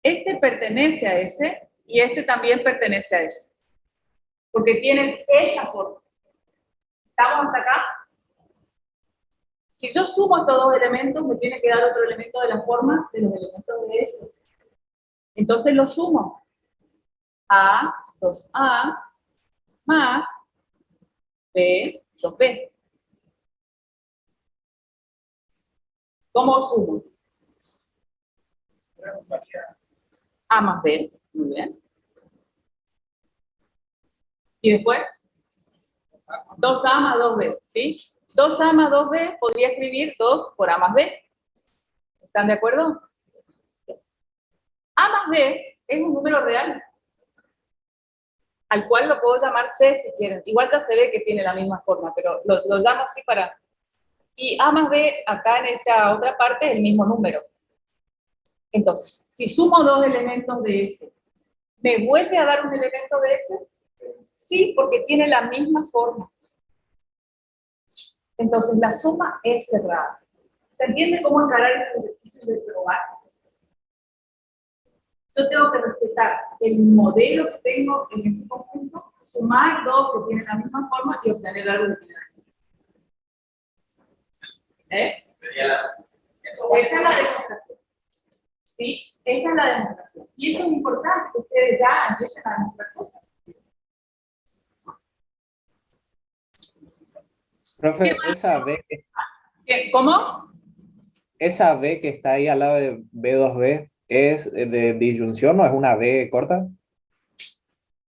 Este pertenece a ese y este también pertenece a ese. Porque tienen esa forma. ¿Estamos hasta acá? Si yo sumo estos dos elementos, me tiene que dar otro elemento de la forma de los elementos de ese. Entonces lo sumo. A, 2A, más B, 2B. ¿Cómo sumo? A más B, muy bien. Y después, 2A más 2B, ¿sí? 2A más 2B podría escribir 2 por A más B. ¿Están de acuerdo? A más B es un número real, al cual lo puedo llamar C si quieren. Igual ya se ve que tiene la misma forma, pero lo llamo así para... Y A más B, acá en esta otra parte, es el mismo número. Entonces, si sumo dos elementos de S, ¿me vuelve a dar un elemento de S? Sí, porque tiene la misma forma. Entonces, la suma es cerrada. ¿Se entiende cómo encarar este ejercicio de probar? Yo tengo que respetar el modelo que tengo en ese conjunto, sumar dos que tienen la misma forma y obtener algo que tiene la misma forma. Esa es la demostración. ¿Sí? Esta es la demostración. Y esto es importante, que ustedes ya empiecen a demostrar cosas. Profe, esa B, ¿Cómo? esa B que está ahí al lado de B2B, ¿es de disyunción o es una B corta?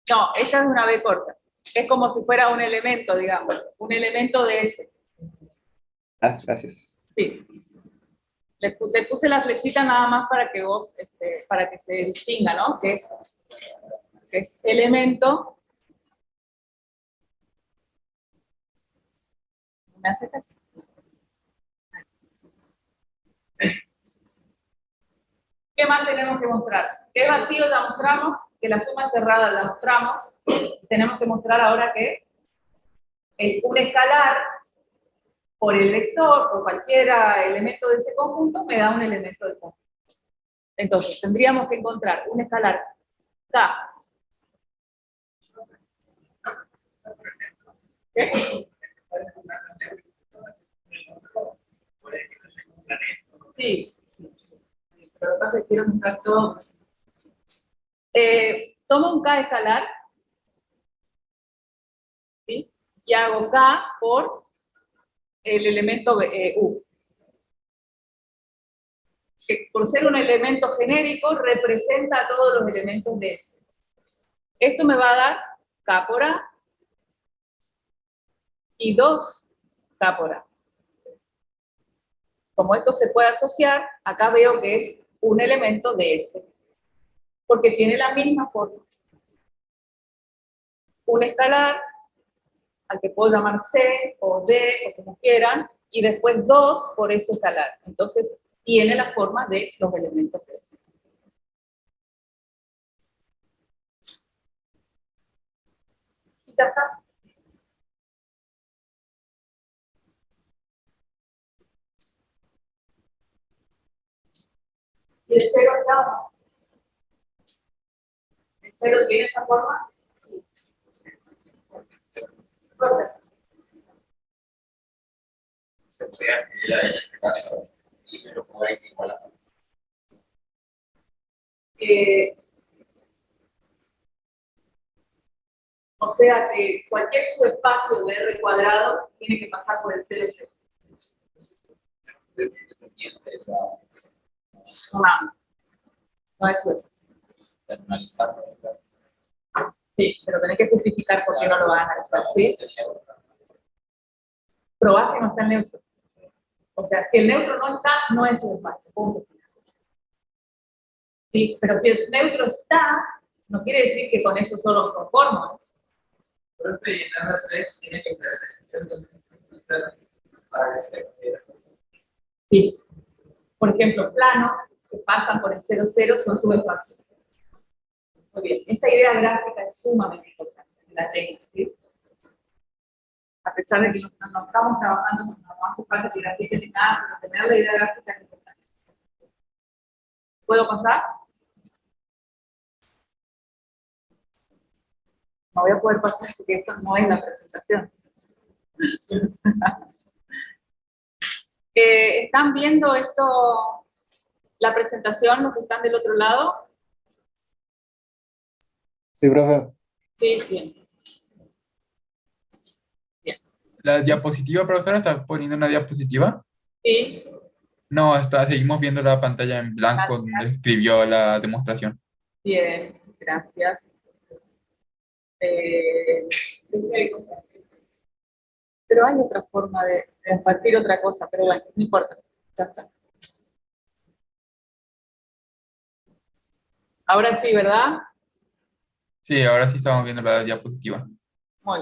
No, esta es una B corta. Es como si fuera un elemento, digamos, un elemento de S. Ah, gracias. Sí. Le puse la flechita nada más para que vos, para que se distinga, ¿no? Que es elemento. ¿Me hace caso? ¿Qué más tenemos que mostrar? ¿Qué vacío ya mostramos? Que la suma es cerrada la mostramos. Tenemos que mostrar ahora que un escalar por el vector, por cualquier elemento de ese conjunto, me da un elemento del conjunto. Entonces, tendríamos que encontrar un escalar K. ¿Qué? Sí. Pero lo que pasa es que quiero mostrar todo. Tomo un K escalar, ¿sí? Y hago K por el elemento U. Que por ser un elemento genérico, representa a todos los elementos de S. Esto me va a dar K por A y 2K por A. Como esto se puede asociar, acá veo que es un elemento de S, porque tiene la misma forma. Un escalar al que puedo llamar C o D o como quieran, y después 2 por S escalar. Entonces tiene la forma de los elementos de S. Y ya está. ¿Y el 0 está o no? ¿El 0 tiene esa forma? Correcto. Se puede escribir en este caso y me lo puedo igual a O sea que cualquier subespacio de R cuadrado tiene que pasar por el 0, 0. No es subespacio. Sí, pero tenés que justificar por qué no lo vas a analizar, ¿sí? Probás que no está el neutro. O sea, si el neutro no está, no es subespacio. Punto. Sí, pero si el neutro está, no quiere decir que con eso solo me conformo. Pero este llenar a 3 tiene que tener para que se considere. Sí. Por ejemplo, planos que pasan por el 0, 0 son subespacios. Muy bien, esta idea gráfica es sumamente importante, la tengo, ¿sí? A pesar de que no estamos trabajando, no hace falta que grafiquen ni nada, pero tener la idea gráfica es importante. ¿Puedo pasar? No voy a poder pasar porque esto no es la presentación. ¿Están viendo esto, la presentación, los que están del otro lado? Sí, profe. Sí, bien. Bien. La diapositiva, profesora, ¿está poniendo una diapositiva? Sí. No, seguimos viendo la pantalla en blanco donde escribió la demostración. Bien, gracias. Pero hay otra forma de compartir otra cosa, pero bueno, no importa, ya está. Ahora sí, ¿verdad? Sí, ahora sí estamos viendo la diapositiva. Muy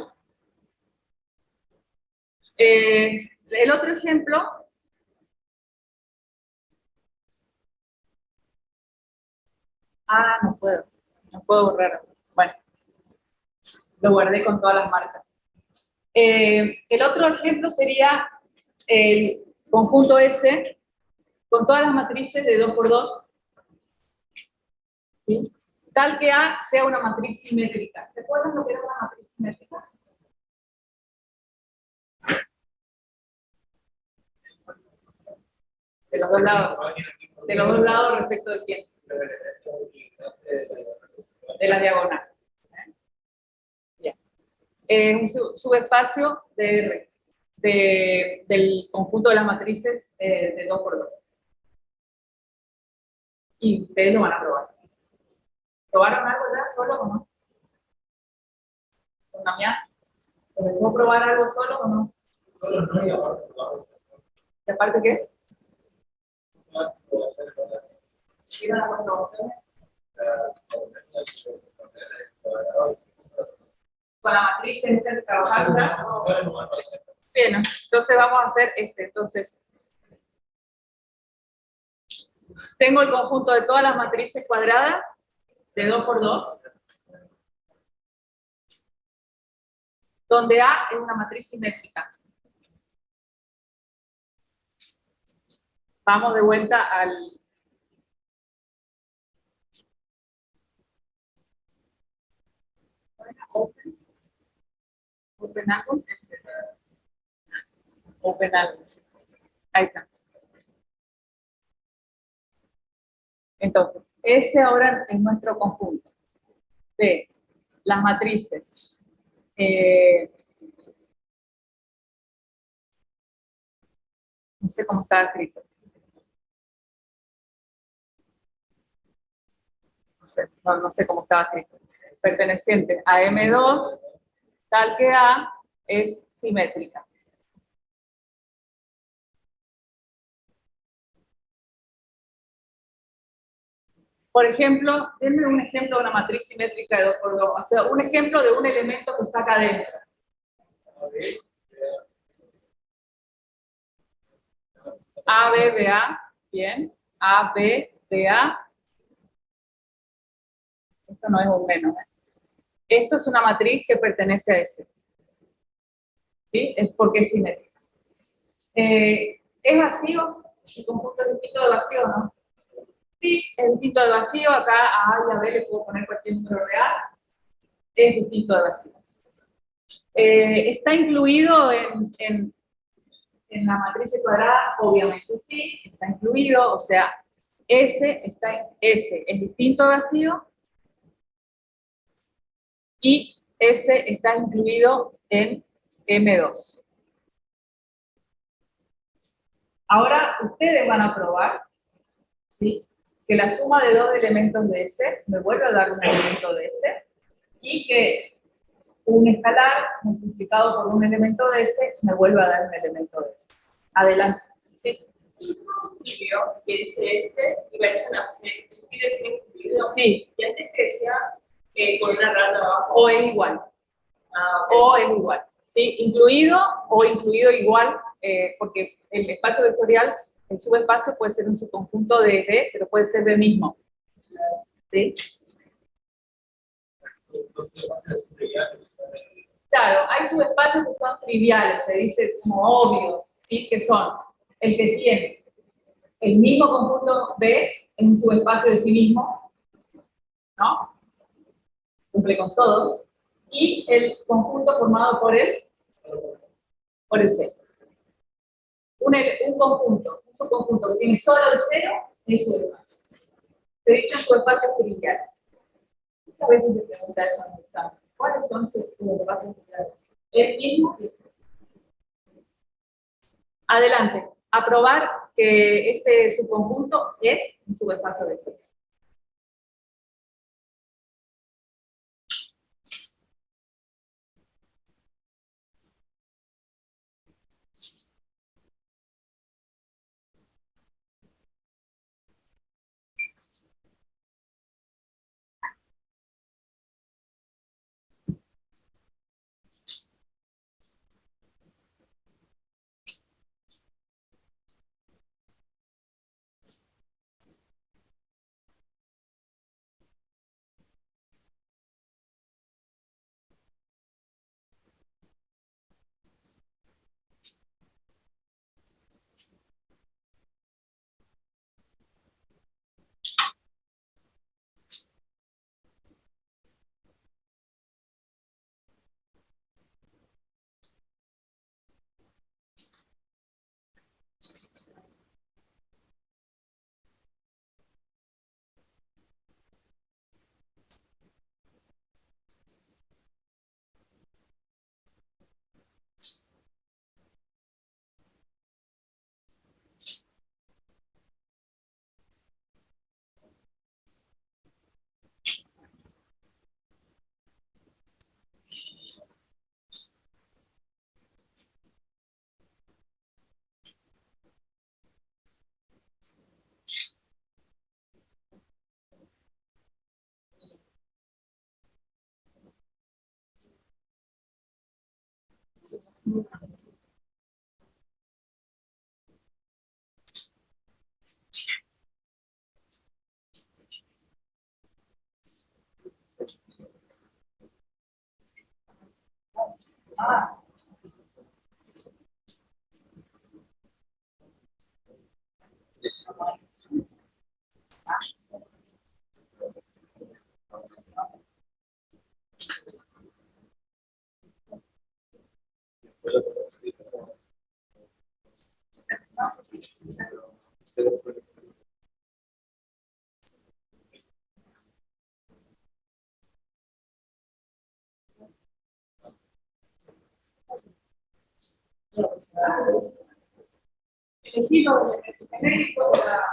bien. El otro ejemplo. No puedo borrar. Bueno, lo guardé con todas las marcas. El otro ejemplo sería el conjunto S con todas las matrices de 2 por 2, ¿sí? Tal que A sea una matriz simétrica. ¿Se acuerdan lo que era una matriz simétrica? De los dos lados. De los dos lados respecto de quién. De la diagonal. Bien. Un subespacio de R, del conjunto de las matrices de 2 por 2. Y ustedes lo van a probar. ¿Probaron algo ya solo o no? ¿Con Damián? ¿Puedo probar algo solo o no? Solo no, y aparte lo ¿Y aparte qué? puedo hacer ¿Vieron la comprobación? Con la matriz en trabajar ya. Bien, entonces vamos a hacer este. Entonces, tengo el conjunto de todas las matrices cuadradas de 2 por 2, donde A es una matriz simétrica. Vamos de vuelta al... Open algo. Open algo. Ahí está. Entonces, ese ahora es nuestro conjunto de las matrices. No sé cómo está escrito. No sé cómo estaba escrito. Perteneciente a M2, tal que A es simétrica. Por ejemplo, denme un ejemplo de una matriz simétrica de 2 por 2. O sea, un ejemplo de un elemento que está acá adentro. A, B, B, A, bien. A, B, B, A. Esto no es un menos. Esto es una matriz que pertenece a S. ¿Sí? Es porque es simétrica. ¿Es vacío? El conjunto es distinto de vacío, ¿no? Sí, es distinto de vacío. Acá a A y a B le puedo poner cualquier número real. Es distinto de vacío. ¿Está incluido en la matriz cuadrada? Obviamente sí, está incluido. O sea, S es distinto de vacío y S está incluido en M2. Ahora ustedes van a probar, ¿sí?, que la suma de dos elementos de S me vuelve a dar un elemento de S y que un escalar multiplicado por un elemento de S me vuelve a dar un elemento de S. Adelante. ¿Sí? Incluido que es S y versión a C. Eso quiere decir incluido. Sí. Y antes que decía con una rata abajo. O es igual. O es igual. ¿Sí? Incluido o incluido igual, porque el espacio vectorial, el subespacio puede ser un subconjunto de D, pero puede ser D mismo. ¿Sí? Claro, hay subespacios que son triviales, se dice como obvios, ¿sí? Que son el que tiene el mismo conjunto B en un subespacio de sí mismo, ¿no? Cumple con todo. Y el conjunto formado por el C. Un conjunto, un subconjunto que tiene solo el cero es subespacio. Se dicen subespacios triviales. Muchas veces se pregunta eso en el examen. ¿Cuáles son sus subespacios triviales? El mismo que adelante, a probar que este subconjunto es un subespacio vectorial. El estilo genérico de la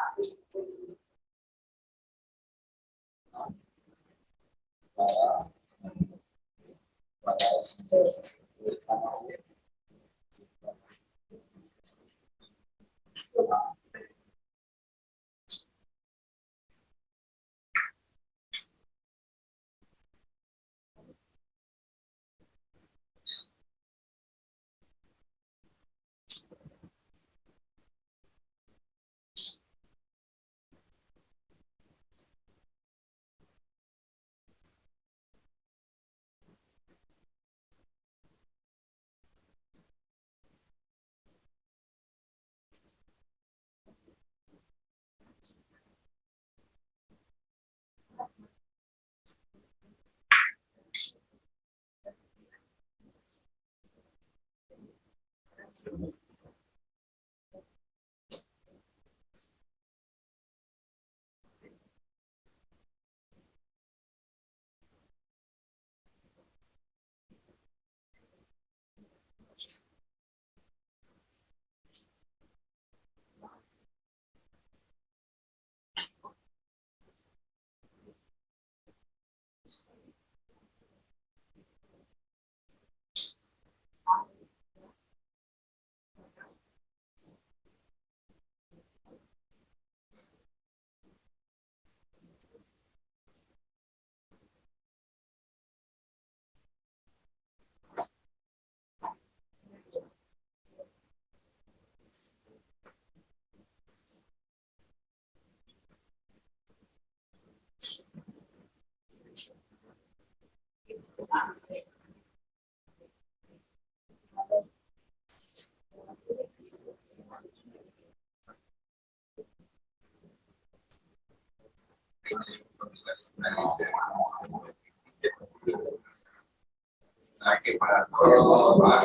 Que para todo va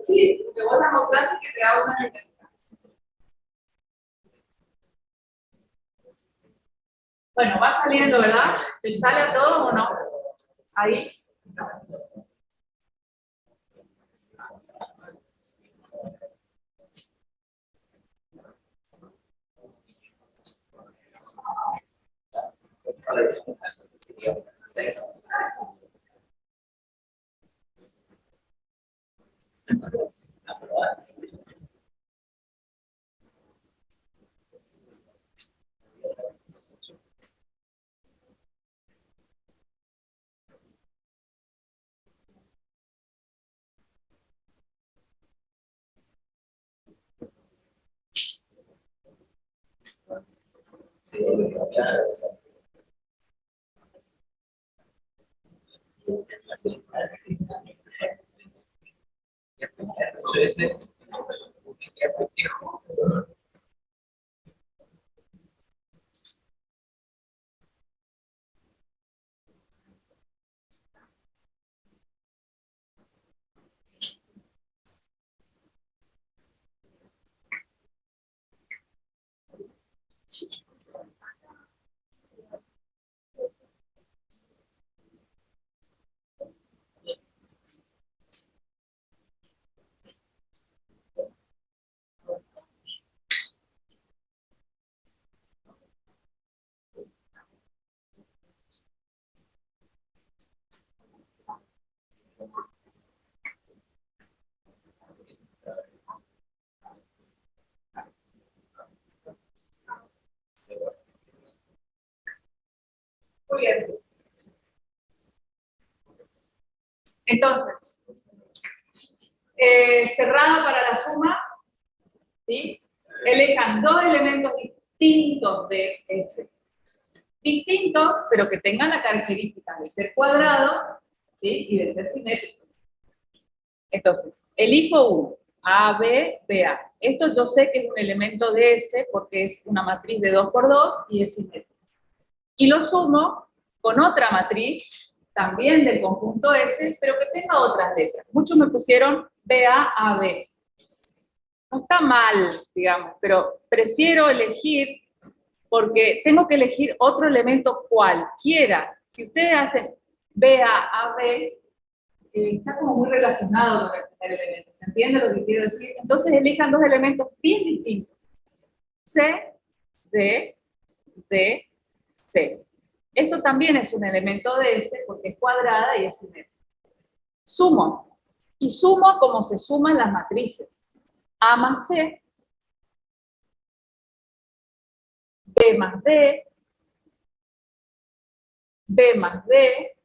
Sí, porque vos la mostraste que te da una señal. Bueno, va saliendo, ¿verdad? ¿Se sale a todo o no? Ahí. Muy bien. Entonces, cerrado para la suma, ¿sí? Elijan dos elementos distintos de S. Distintos, pero que tengan la característica de ser cuadrado, ¿sí? Y de ser simétrico. Entonces, elijo uno, A, B, B, A. Esto yo sé que es un elemento de S porque es una matriz de 2 por 2 y es simétrico. Y lo sumo con otra matriz, también del conjunto S, pero que tenga otras letras. Muchos me pusieron BA, AB. No está mal, digamos, pero prefiero elegir, porque tengo que elegir otro elemento cualquiera. Si ustedes hacen BA, AB, está como muy relacionado con el primer elemento. ¿Se entiende lo que quiero decir? Entonces elijan dos elementos bien distintos. C, D, D, C. Esto también es un elemento de S porque es cuadrada y es simétrica. Sumo. Y sumo como se suman las matrices. A más C, B más D, B más D,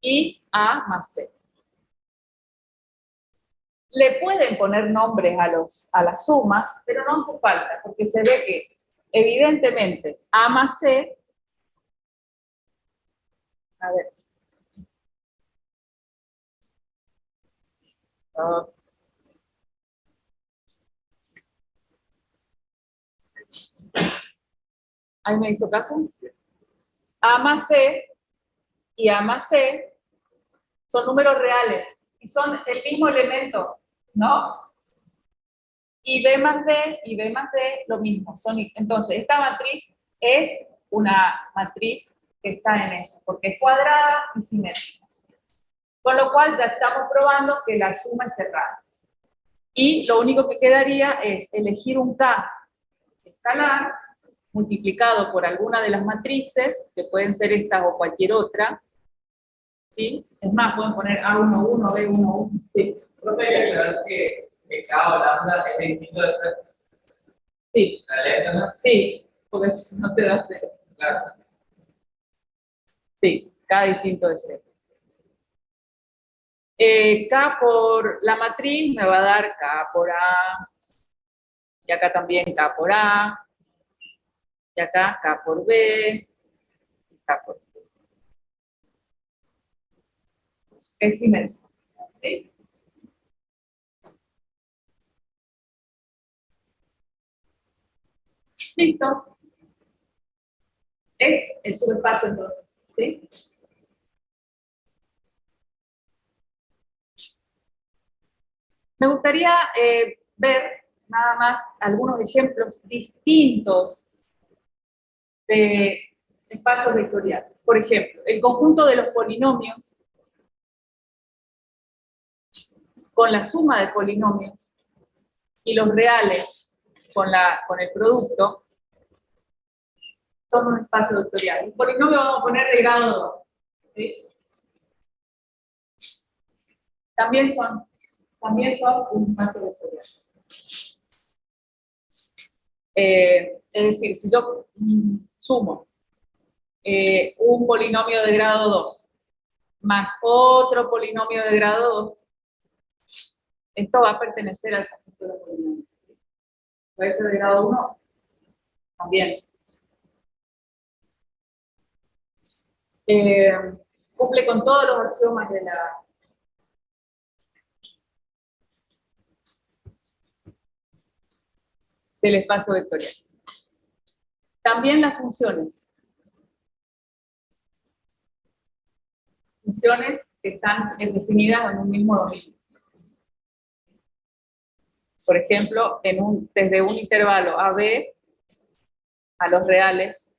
y A más C. Le pueden poner nombres a las sumas, pero no hace falta, porque se ve que, evidentemente, A más C, a ver, ¿ahí me hizo caso? A más C y A más C son números reales, y son el mismo elemento, ¿no? Y B más D y B más D lo mismo. Entonces, esta matriz es una matriz que está en S, porque es cuadrada y simétrica. Con lo cual ya estamos probando que la suma es cerrada. Y lo único que quedaría es elegir un K escalar multiplicado por alguna de las matrices, que pueden ser estas o cualquier otra. ¿Sí? Es más, pueden poner A11, B11. Sí. Profe, hay que aclarar que cada lambda es distinto de Sí. la letra, ¿no? Sí, porque si no te das cero. Claro. Sí, cada distinto de cero. K por la matriz me va a dar K por A, y acá también K por A, y acá K por B, y K por B. Es simétrico. ¿Sí? Listo. Es el subespacio entonces, ¿sí? Me gustaría ver nada más algunos ejemplos distintos de espacios vectoriales. Por ejemplo, el conjunto de los polinomios con la suma de polinomios y los reales con el producto son un espacio vectorial. El polinomio vamos a poner de grado 2. ¿Sí? También son un espacio vectorial. Es decir, si yo sumo un polinomio de grado 2 más otro polinomio de grado 2, esto va a pertenecer al conjunto de los polinomios. Puede ser de grado 1 también. Cumple con todos los axiomas del espacio vectorial. También las funciones. Funciones que están definidas en un mismo dominio. Por ejemplo, desde un intervalo AB a los reales,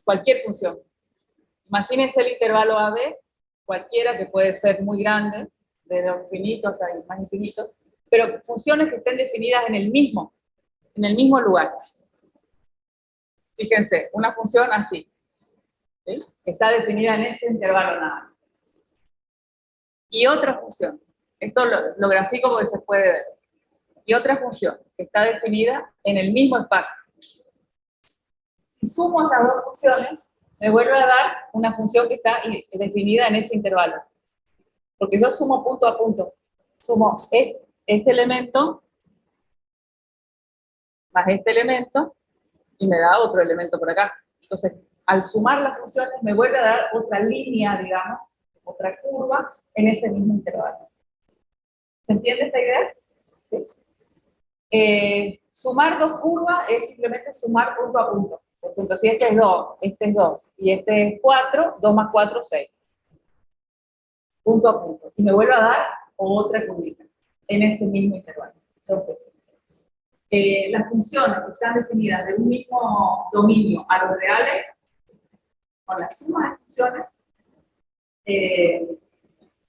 cualquier función. Imagínense el intervalo AB, cualquiera que puede ser muy grande, desde los infinitos a más infinitos, pero funciones que estén definidas en el mismo lugar. Fíjense, una función así, ¿sí? Está definida en ese intervalo nada más. Y otra función, esto lo grafico porque se puede ver, y otra función que está definida en el mismo espacio. Si sumo esas dos funciones, me vuelve a dar una función que está definida en ese intervalo. Porque yo sumo punto a punto. Sumo este elemento más este elemento y me da otro elemento por acá. Entonces, al sumar las funciones, me vuelve a dar otra línea, digamos, otra curva en ese mismo intervalo. ¿Se entiende esta idea? ¿Sí? Sumar dos curvas es simplemente sumar punto a punto. Por ejemplo, si este es 2, este es 2 y este es 4, 2 más 4, 6. Punto a punto. Y me vuelve a dar otra curvita en ese mismo intervalo. Entonces, las funciones que están definidas de un mismo dominio a los reales, con la suma de funciones,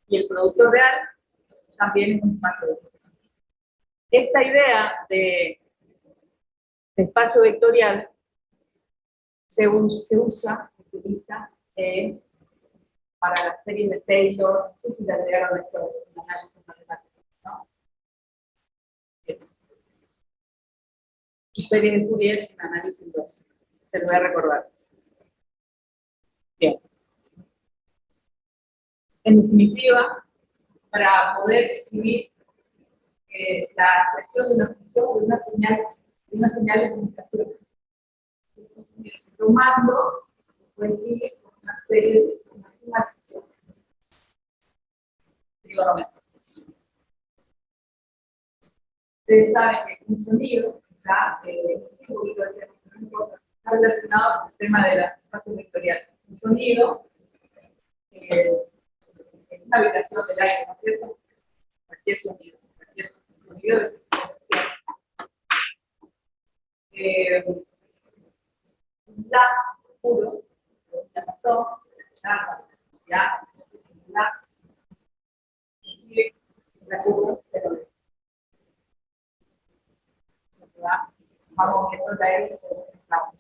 y el producto real, también es un espacio de. Esta idea de espacio vectorial se utiliza para las series de Taylor, no sé si te agregaron esto en análisis matemático, ¿no? Y serie de Fourier en análisis 2, se lo voy a recordar. Bien. En definitiva, para poder escribir la expresión de una función o de una señal de comunicación, tomando, puede escribir una serie de funciones trigonométricas. Ustedes saben que un sonido está relacionado con el tema de las espacios vectoriales. Un sonido en una habitación del aire, ¿no es cierto? Cualquier sonido de un la puro, ya pasó, ya, y la puro se lo ve. Vamos viendo la R según el campo.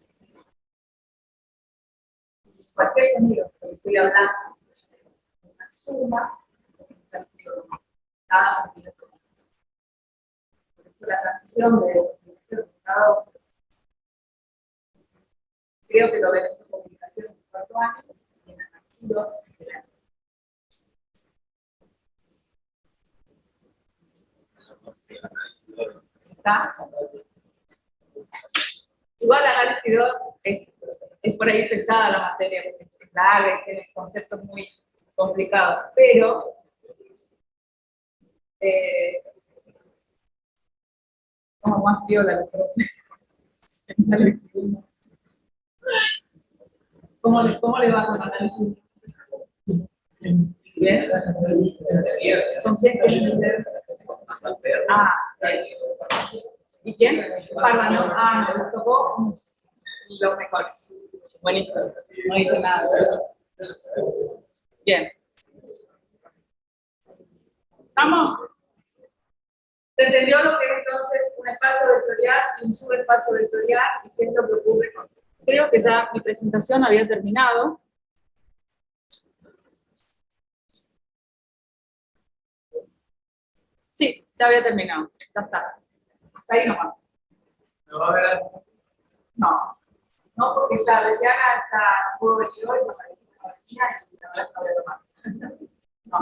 Cualquier sonido que estoy hablando, una suma, cada sonido. Por eso la transición de resultado, creo que lo ven en comunicación en el cuarto año y en análisis 2 del año. ¿Está? Igual análisis 2 es por ahí pesada la materia, porque es larga y tiene conceptos muy complicados, pero como más piola ¿Cómo le va con análisis? ¿Bien? ¿Con quién quieren? Ah, ¿y quién? Pardano. Ah, nos tocó los mejores. Buenísimo. No hice nada. Bien. ¿Estamos? ¿Se entendió lo que es entonces un espacio vectorial y un subespacio vectorial? ¿Y qué es lo que ocurre con? Creo que ya mi presentación había terminado. Sí, ya había terminado. Ya está. Hasta ahí nomás. No. No, porque está ya hasta puedo venir hoy, pues ahí se va a venir y la verdad no voy a tomar. No.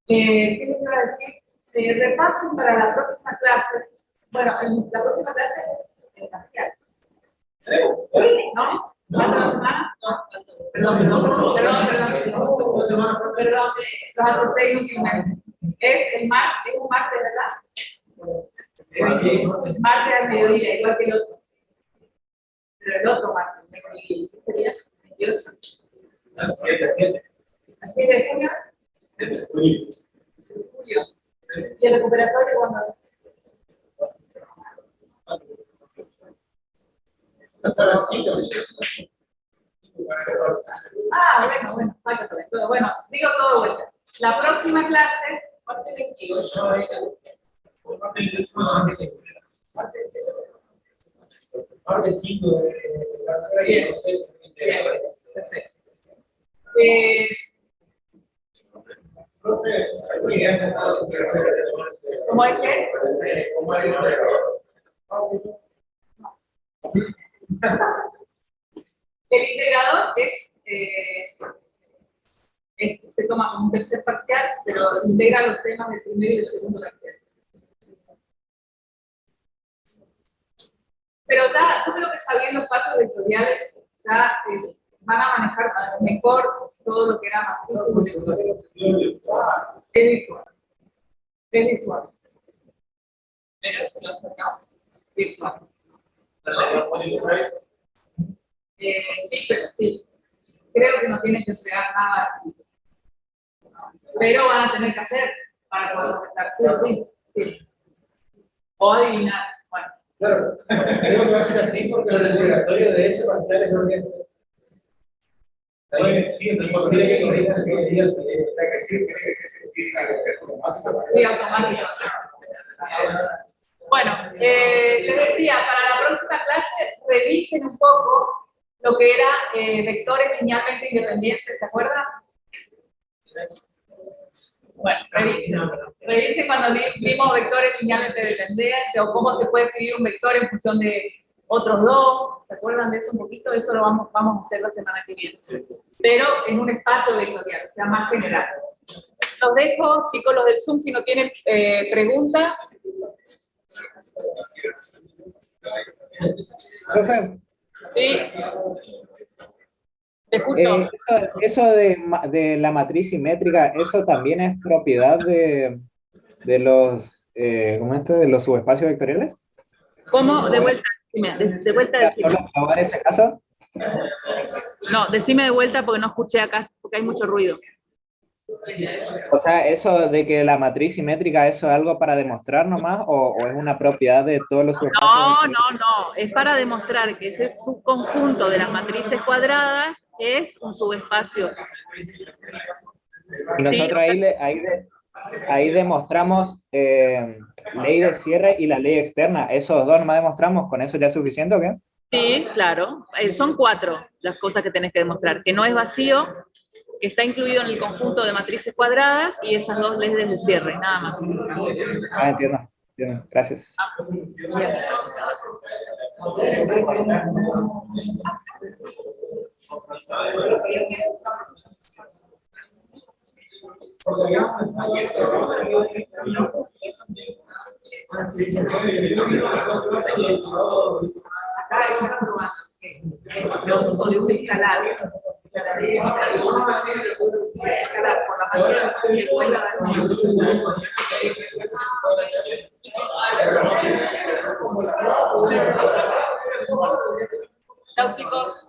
¿Qué les iba a decir? Repaso para la próxima clase. Bueno, la próxima clase es parcial. ¿No? Perdón, los asusté inútilmente. Es un martes, ¿verdad? El martes al mediodía, igual que el otro. Pero el otro martes, ¿qué sería? 28. ¿Al 7 de junio? Julio. ¿Y el recuperatorio cuándo? Ah, bueno, vaya todo. Bueno, digo todo de vuelta. La próxima clase, parte 28. Parte 5 de Perfecto. ¿Cómo es que? El integrador se toma como un tercer parcial, pero integra los temas del primero y del segundo parcial. Pero ya, yo creo que sabiendo los pasos vectoriales, ya van a manejar mejor todo lo que era matrícula. Es virtual. Es virtual. Pero se lo acercamos. Virtual. Sí, pero sí. Creo que no tienen que entregar nada. Pero van a tener que hacer para poder contestar. Sí, sí. O adivinar. Bueno. Claro, creo que va a ser así porque el recuperatorio de ese parcial es urgente. Sí, entonces tiene que corregir los días, o sea que sí, Sí, automático. Bueno, les decía, para la próxima clase revisen un poco lo que era vectores linealmente independientes, ¿se acuerdan? Bueno, revisen cuando vimos vectores linealmente dependientes o cómo se puede escribir un vector en función de otros dos. ¿Se acuerdan de eso un poquito? Eso lo vamos a hacer la semana que viene. Pero en un espacio vectorial, o sea, más general. Los dejo, chicos, los del Zoom, si no tienen preguntas. Profe, Sí. Te escucho. eso de la matriz simétrica, eso también es propiedad de los, ¿cómo es esto? De los subespacios vectoriales. ¿Cómo? De vuelta, decime, de vuelta decime. ¿Solo probar ese caso? No, decime de vuelta porque no escuché acá, porque hay mucho ruido. O sea, eso de que la matriz simétrica, ¿eso es algo para demostrar nomás o es una propiedad de todos los subespacios No, vectoriales? no, es para demostrar que ese subconjunto de las matrices cuadradas es un subespacio. Y nosotros ahí demostramos ley de cierre y la ley externa. Esos dos nomás demostramos, ¿con eso ya es suficiente o qué? Sí, claro. Son 4 las cosas que tenés que demostrar. Que no es vacío, que está incluido en el conjunto de matrices cuadradas y esas 2 leyes de cierre, nada más. Ah, entiendo. Entiendo. Gracias. Bien. Acá estamos probando el código escalar. Escalar por la matriz y después la Chao, chicos.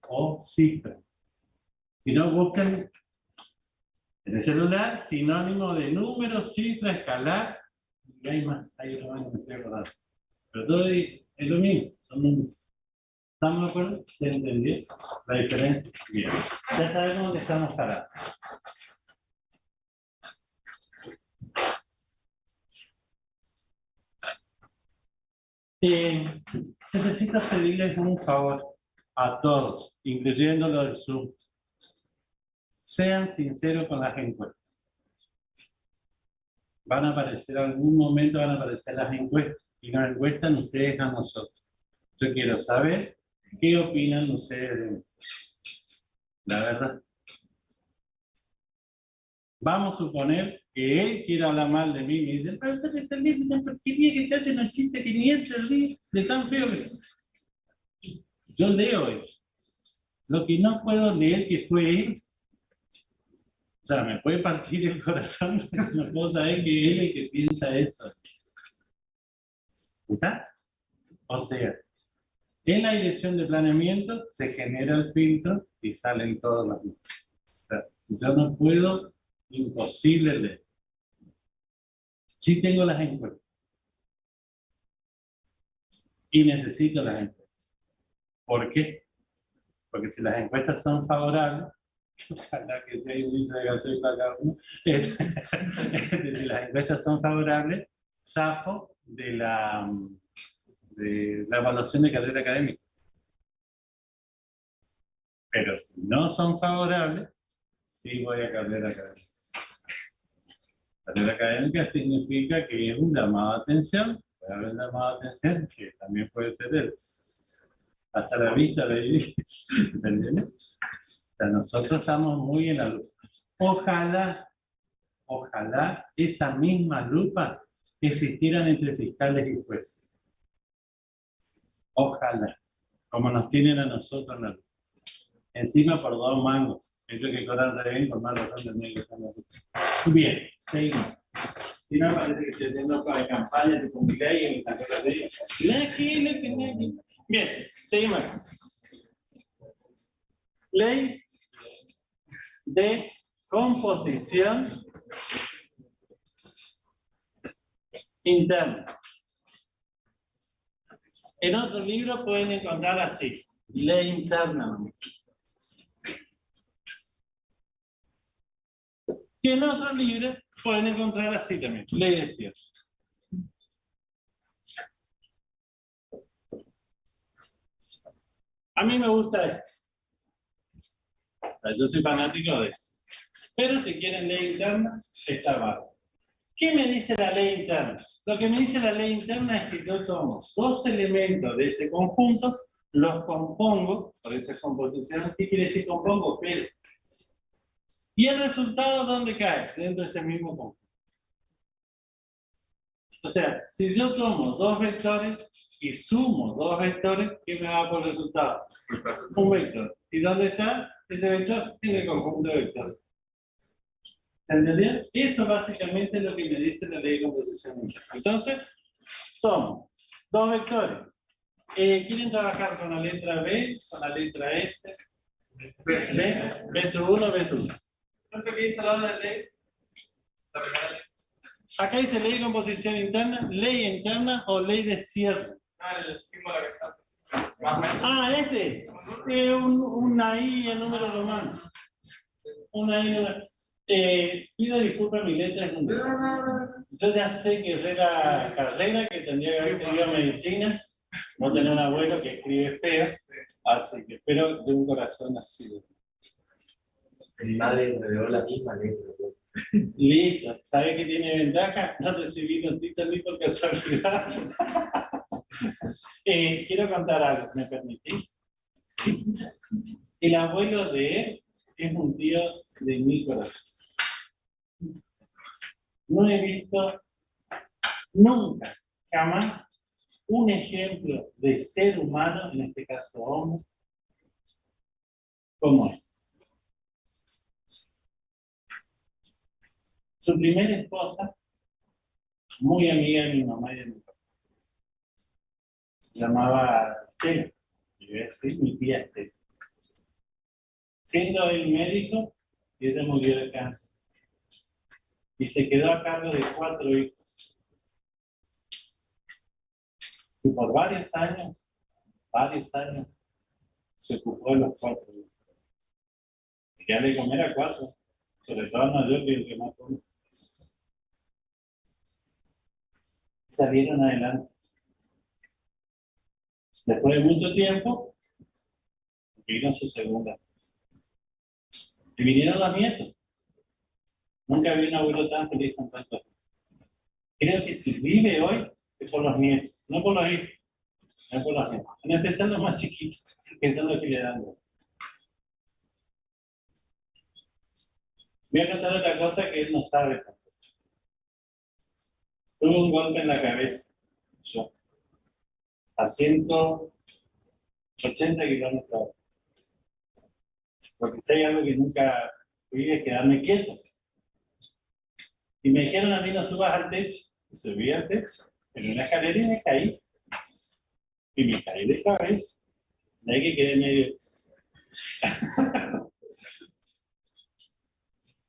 o cifra. Si no, busquen en el celular sinónimo de número, cifra, escalar, y hay más, hay otro más que me estoy acordando. Pero todo es lo mismo, son números. ¿Estamos de acuerdo? ¿Se entendió la diferencia? Bien, ya sabemos dónde estamos parados. Necesito pedirles un favor a todos, incluyendo los del Zoom. Sean sinceros con las encuestas. Van a aparecer, en algún momento van a aparecer las encuestas, y nos encuestan ustedes a nosotros. Yo quiero saber qué opinan ustedes de mí. La verdad. Vamos a suponer que él quiere hablar mal de mí y me dice, pero usted está leyendo una porquería que te hacen un chiste que ni él se ríe de tan feo que... Yo leo eso. Lo que no puedo leer que fue él. O sea, me puede partir el corazón, pero no puedo saber que él es el que piensa eso. ¿Está? O sea, en la dirección de planeamiento se genera el filtro y salen todos los números. O sea, yo no puedo, imposible leer. Sí tengo las encuestas. Y necesito las encuestas. ¿Por qué? Porque si las encuestas son favorables, ojalá que sea un litro de gasoil para cada uno, si las encuestas son favorables, zafo de la evaluación de carrera académica. Pero si no son favorables, sí voy a carrera académica. Carrera académica significa que es un llamado de atención, puede haber un llamado de atención, que también puede ser el hasta la vista de vivir. ¿Entendés? O sea, nosotros estamos muy en la lupa. Ojalá esa misma lupa existieran entre fiscales y jueces. Ojalá, como nos tienen a nosotros en la lupa. Encima por 2 mangos. Ellos que cobran re bien, por más razón también que están así. Bien, seguimos. Y no parece que estoy haciendo campaña tipo mi ley y mi canción de ella. Bien, seguimos. Ley de composición interna. En otro libro pueden encontrar así, ley interna. Y en otro libro pueden encontrar así también, ley de cierre. A mí me gusta esto. Yo soy fanático de eso. Pero si quieren ley interna, está bárbaro. ¿Qué me dice la ley interna? Lo que me dice la ley interna es que yo tomo 2 elementos de ese conjunto, los compongo, por esa composición, ¿qué quiere decir compongo? Pero. ¿Y el resultado dónde cae? Dentro de ese mismo conjunto. O sea, si yo tomo 2 vectores y sumo 2 vectores, ¿qué me da por resultado? Un vector. ¿Y dónde está ese vector? En el conjunto de vectores. ¿Entendieron? Eso básicamente es lo que me dice la ley de composición interna. Entonces, tomo 2 vectores. ¿Quieren trabajar con la letra B, con la letra S? B sub 1, B sub 1. ¿No es que dice al lado de la ley? La primera ley. Acá dice ley de composición interna, ley interna o ley de cierre. Ah, el símbolo que está. Más o menos. Ah, este. Una I en número romano. Una I. Pido disculpas, mi letra es un desastre. Yo ya sé que era carrera, que tendría que haber seguido medicina, no tener un abuelo que escribe feo, así que espero de un corazón así. Mi madre me dio la misma letra. Listo. ¿Sabe qué tiene ventaja? No recibí notitas ni por casualidad. Quiero contar algo, ¿me permitís? El abuelo de él es un tío de mi corazón. No he visto nunca, jamás, un ejemplo de ser humano, en este caso hombre, como él. Su primera esposa, muy amiga de mi mamá y de mi papá, se llamaba Estela, y voy a decir mi tía Estela. siendo él médico, y ella murió de cáncer. Y se quedó a cargo de 4 hijos. Y por varios años, se ocupó de los 4 hijos. Y ya de comer a 4, sobre todo no yo, que el que más come. Salieron adelante. Después de mucho tiempo, vino su segunda. Y vinieron los nietos. Nunca vi un abuelo tan feliz con tantos. Creo que si vive hoy es por los nietos, no por los hijos, no por los nietos. En especial los más chiquitos, que son los que le dan. Voy a contar otra cosa que él no sabe. Tuve un golpe en la cabeza, yo, a 180 kilómetros. Porque si hay algo que nunca fui es quedarme quieto. Y me dijeron a mí no subas al techo. Y subí al techo, en una escalera y me caí. Y me caí de cabeza. De ahí que quedé medio.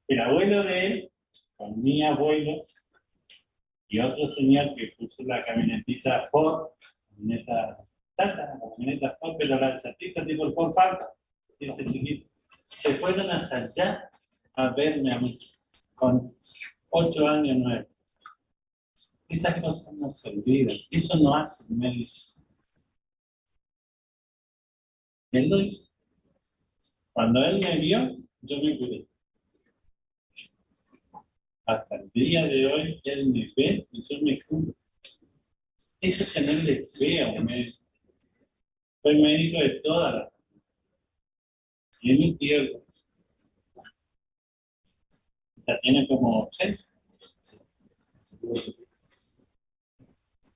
El abuelo de él, con mi abuelo, y otro señor que puso la camionetita Ford, camioneta Ford, pero la chatita tipo el Ford Falcon, ese chiquito, se fueron hasta allá a verme a mí, con 8 años, 9. Esas cosas no se olvidan, eso no hace un médico. Él lo hizo. Cuando él me vio, yo me curé. Hasta el día de hoy, él me ve y yo me curo. Eso es tenerle fe a un médico. Soy médico de toda la familia. Y es mi tío. La tiene como 80.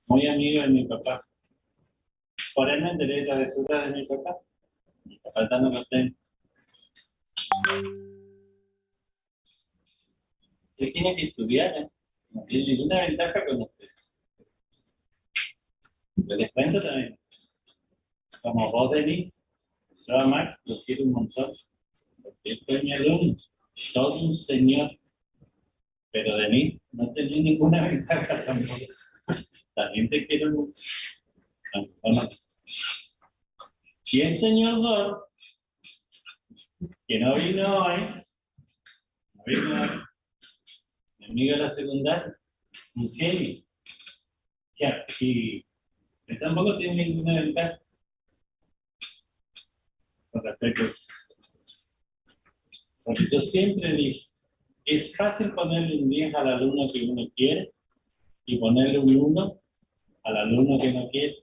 Muy amigo de mi papá. Por él me enteré de travesuras de mi papá. Mi papá está no lo tengo. Él tiene que estudiar, ¿eh? No tiene ninguna ventaja con ustedes. Pero les cuento también. Como vos, Denise, yo a Max lo quiero un montón. Porque él fue mi alumno. Todo un señor. Pero de mí no tenía ninguna ventaja tampoco. También te quiero mucho. No. Y el señor Dor, que no vino hoy, mi amigo de la secundaria, un genio, y tampoco tiene ninguna ventaja con respecto a eso. Porque yo siempre dije, es fácil ponerle un 10 al alumno que uno quiere y ponerle un 1 al alumno que no quiere.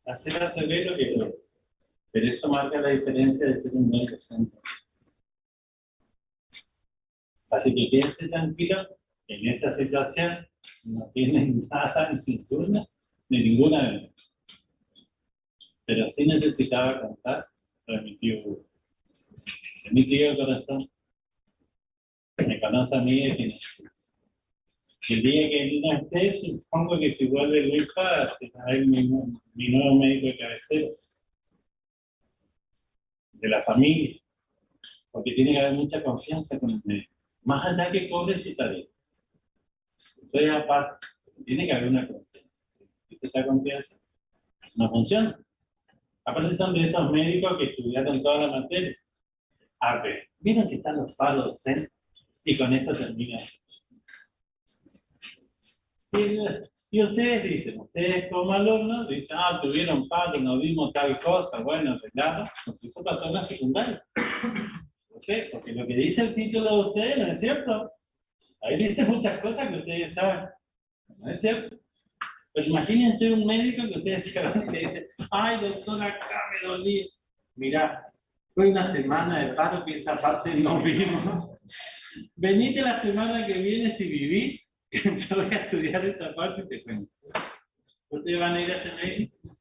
Hacer al revés lo que quiere. Pero eso marca la diferencia de ser un buen docente. Así que quédense tranquilos, en esa situación no tienen nada ni ninguna ventaja. Pero sí necesitaba contar de mi tío Hugo. De mi tío corazón. Me conoce a mí de que el día que él no esté, supongo que si vuelve Luisa, será mi nuevo médico de cabecera. De la familia. Porque tiene que haber mucha confianza con el médico. Más allá que cobre su tarea. Entonces, aparte, tiene que haber una confianza. Si esa confianza no funciona. Aparte son de esos médicos que estudiaron toda la materia. A ver, miren que están los palos docentes y con esto termina. Y ustedes dicen, ustedes como alumnos dicen, tuvieron palo, no vimos tal cosa, bueno, claro, eso pasó en la secundaria. No sé, porque lo que dice el título de ustedes no es cierto. Ahí dice muchas cosas que ustedes saben. No es cierto. Pero imagínense un médico que ustedes se van y le dicen, ay doctor, acá me dolí. Mirá, fue una semana de paro que esa parte no vimos. Venite la semana que viene si vivís. Yo voy a estudiar esa parte y te cuento. ¿Ustedes van a ir a ese médico?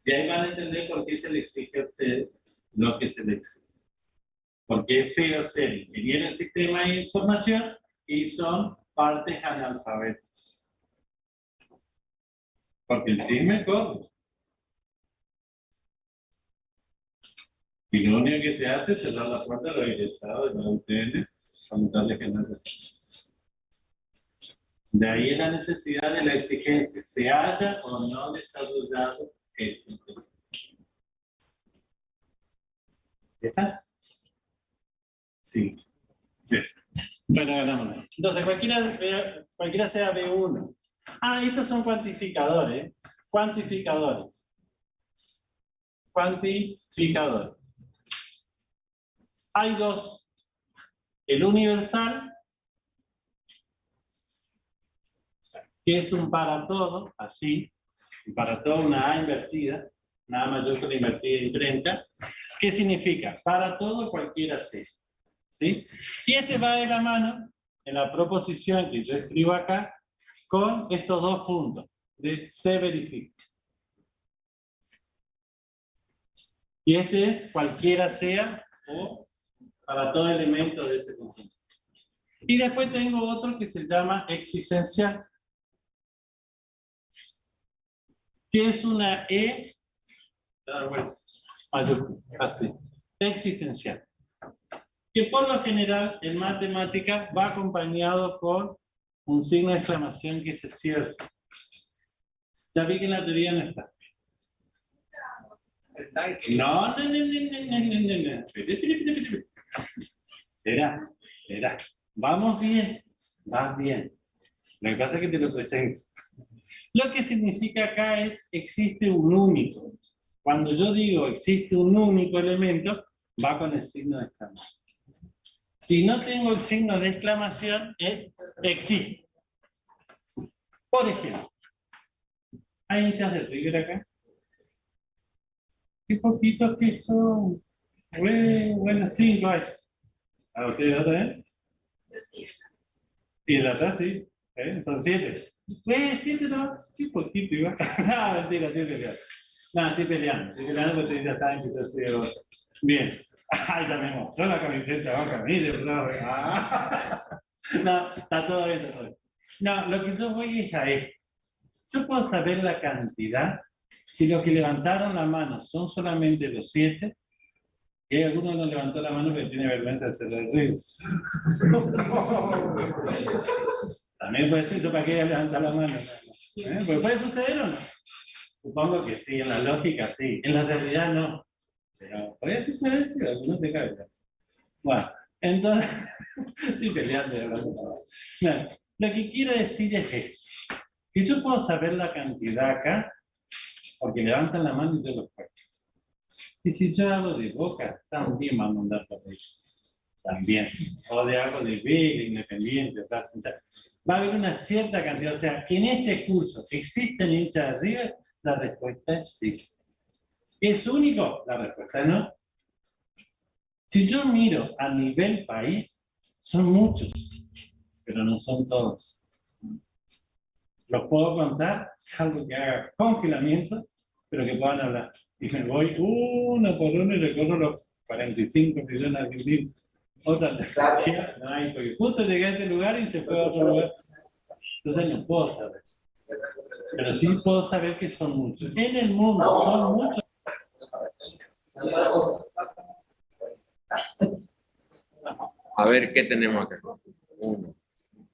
Y ahí van a entender por qué se le exige a ustedes lo que se le exige. Porque es feo ser ingeniero en sistema de información y son partes analfabetas. Porque el chisme corre. Y lo único que se hace es cerrar la puerta a los egresados de la UTN, contarles que no es así. De ahí la necesidad de la exigencia, se haya o no desarrollado el contexto. ¿Está? Sí. Yes. Bueno, ganamos. Entonces, cualquiera sea B1. Ah, estos son cuantificadores. Cuantificadores. Cuantificadores. Hay dos. El universal, que es un para todo, así. Para todo una A invertida, nada mayor que la invertida imprenta. ¿Qué significa? Para todo cualquiera sea. ¿Sí? Y este va de la mano en la proposición que yo escribo acá con estos dos puntos de se verifica. Y este es cualquiera sea o para todo elemento de ese conjunto. Y después tengo otro que se llama existencial, que es una E mayúscula, así, existencial. Que por lo general en matemática va acompañado con un signo de exclamación que se cierra. Ya vi que en la teoría no está. No. Espera. Vamos bien, vas bien. Lo que pasa es que te lo presento. Lo que significa acá es existe un único. Cuando yo digo existe un único elemento, va con el signo de exclamación. Si no tengo el signo de exclamación, es existe. Por ejemplo, ¿hay hinchas de River acá? Qué poquitos que son. Bueno, 5 hay. ¿A ustedes no también? Y en la atrás sí. Son 7. 7 no. Qué poquito igual. No, mentira, estoy peleando. No, estoy peleando porque ya saben que yo soy de otro. Bien. Ay, ya me mostró la camiseta baja, mire, bro. No, está todo bien, todo bien. No, lo que yo voy es a esto. Yo puedo saber la cantidad si los que levantaron la mano son solamente los 7, y hay alguno que no levantó la mano porque tiene vergüenza de hacer el ruido. También puede ser, yo para qué voy a levantar la mano. Pues puede suceder o no. Supongo que sí, en la lógica sí, en la realidad no. Pero puede suceder si alguno te cae. Bueno, entonces, estoy peleando. No, lo que quiero decir es esto, que yo puedo saber la cantidad acá, porque levantan la mano y yo lo cuento. Y si yo hago de boca, también va a mandar por ahí. También. O de algo de vela, independiente, va a haber una cierta cantidad. O sea, que en este curso existen hinchas de River, la respuesta es sí. ¿Es único? La respuesta es no. Si yo miro a nivel país, son muchos, pero no son todos. Los puedo contar, salvo que haga congelamiento, pero que puedan hablar. Y me voy uno por uno y recorro los 45 millones de argentinos. Otra tecnología, no hay, porque justo llegué a ese lugar y se fue a otro lugar. Entonces no puedo saber. Pero sí puedo saber que son muchos. En el mundo son muchos. A ver, ¿qué tenemos acá?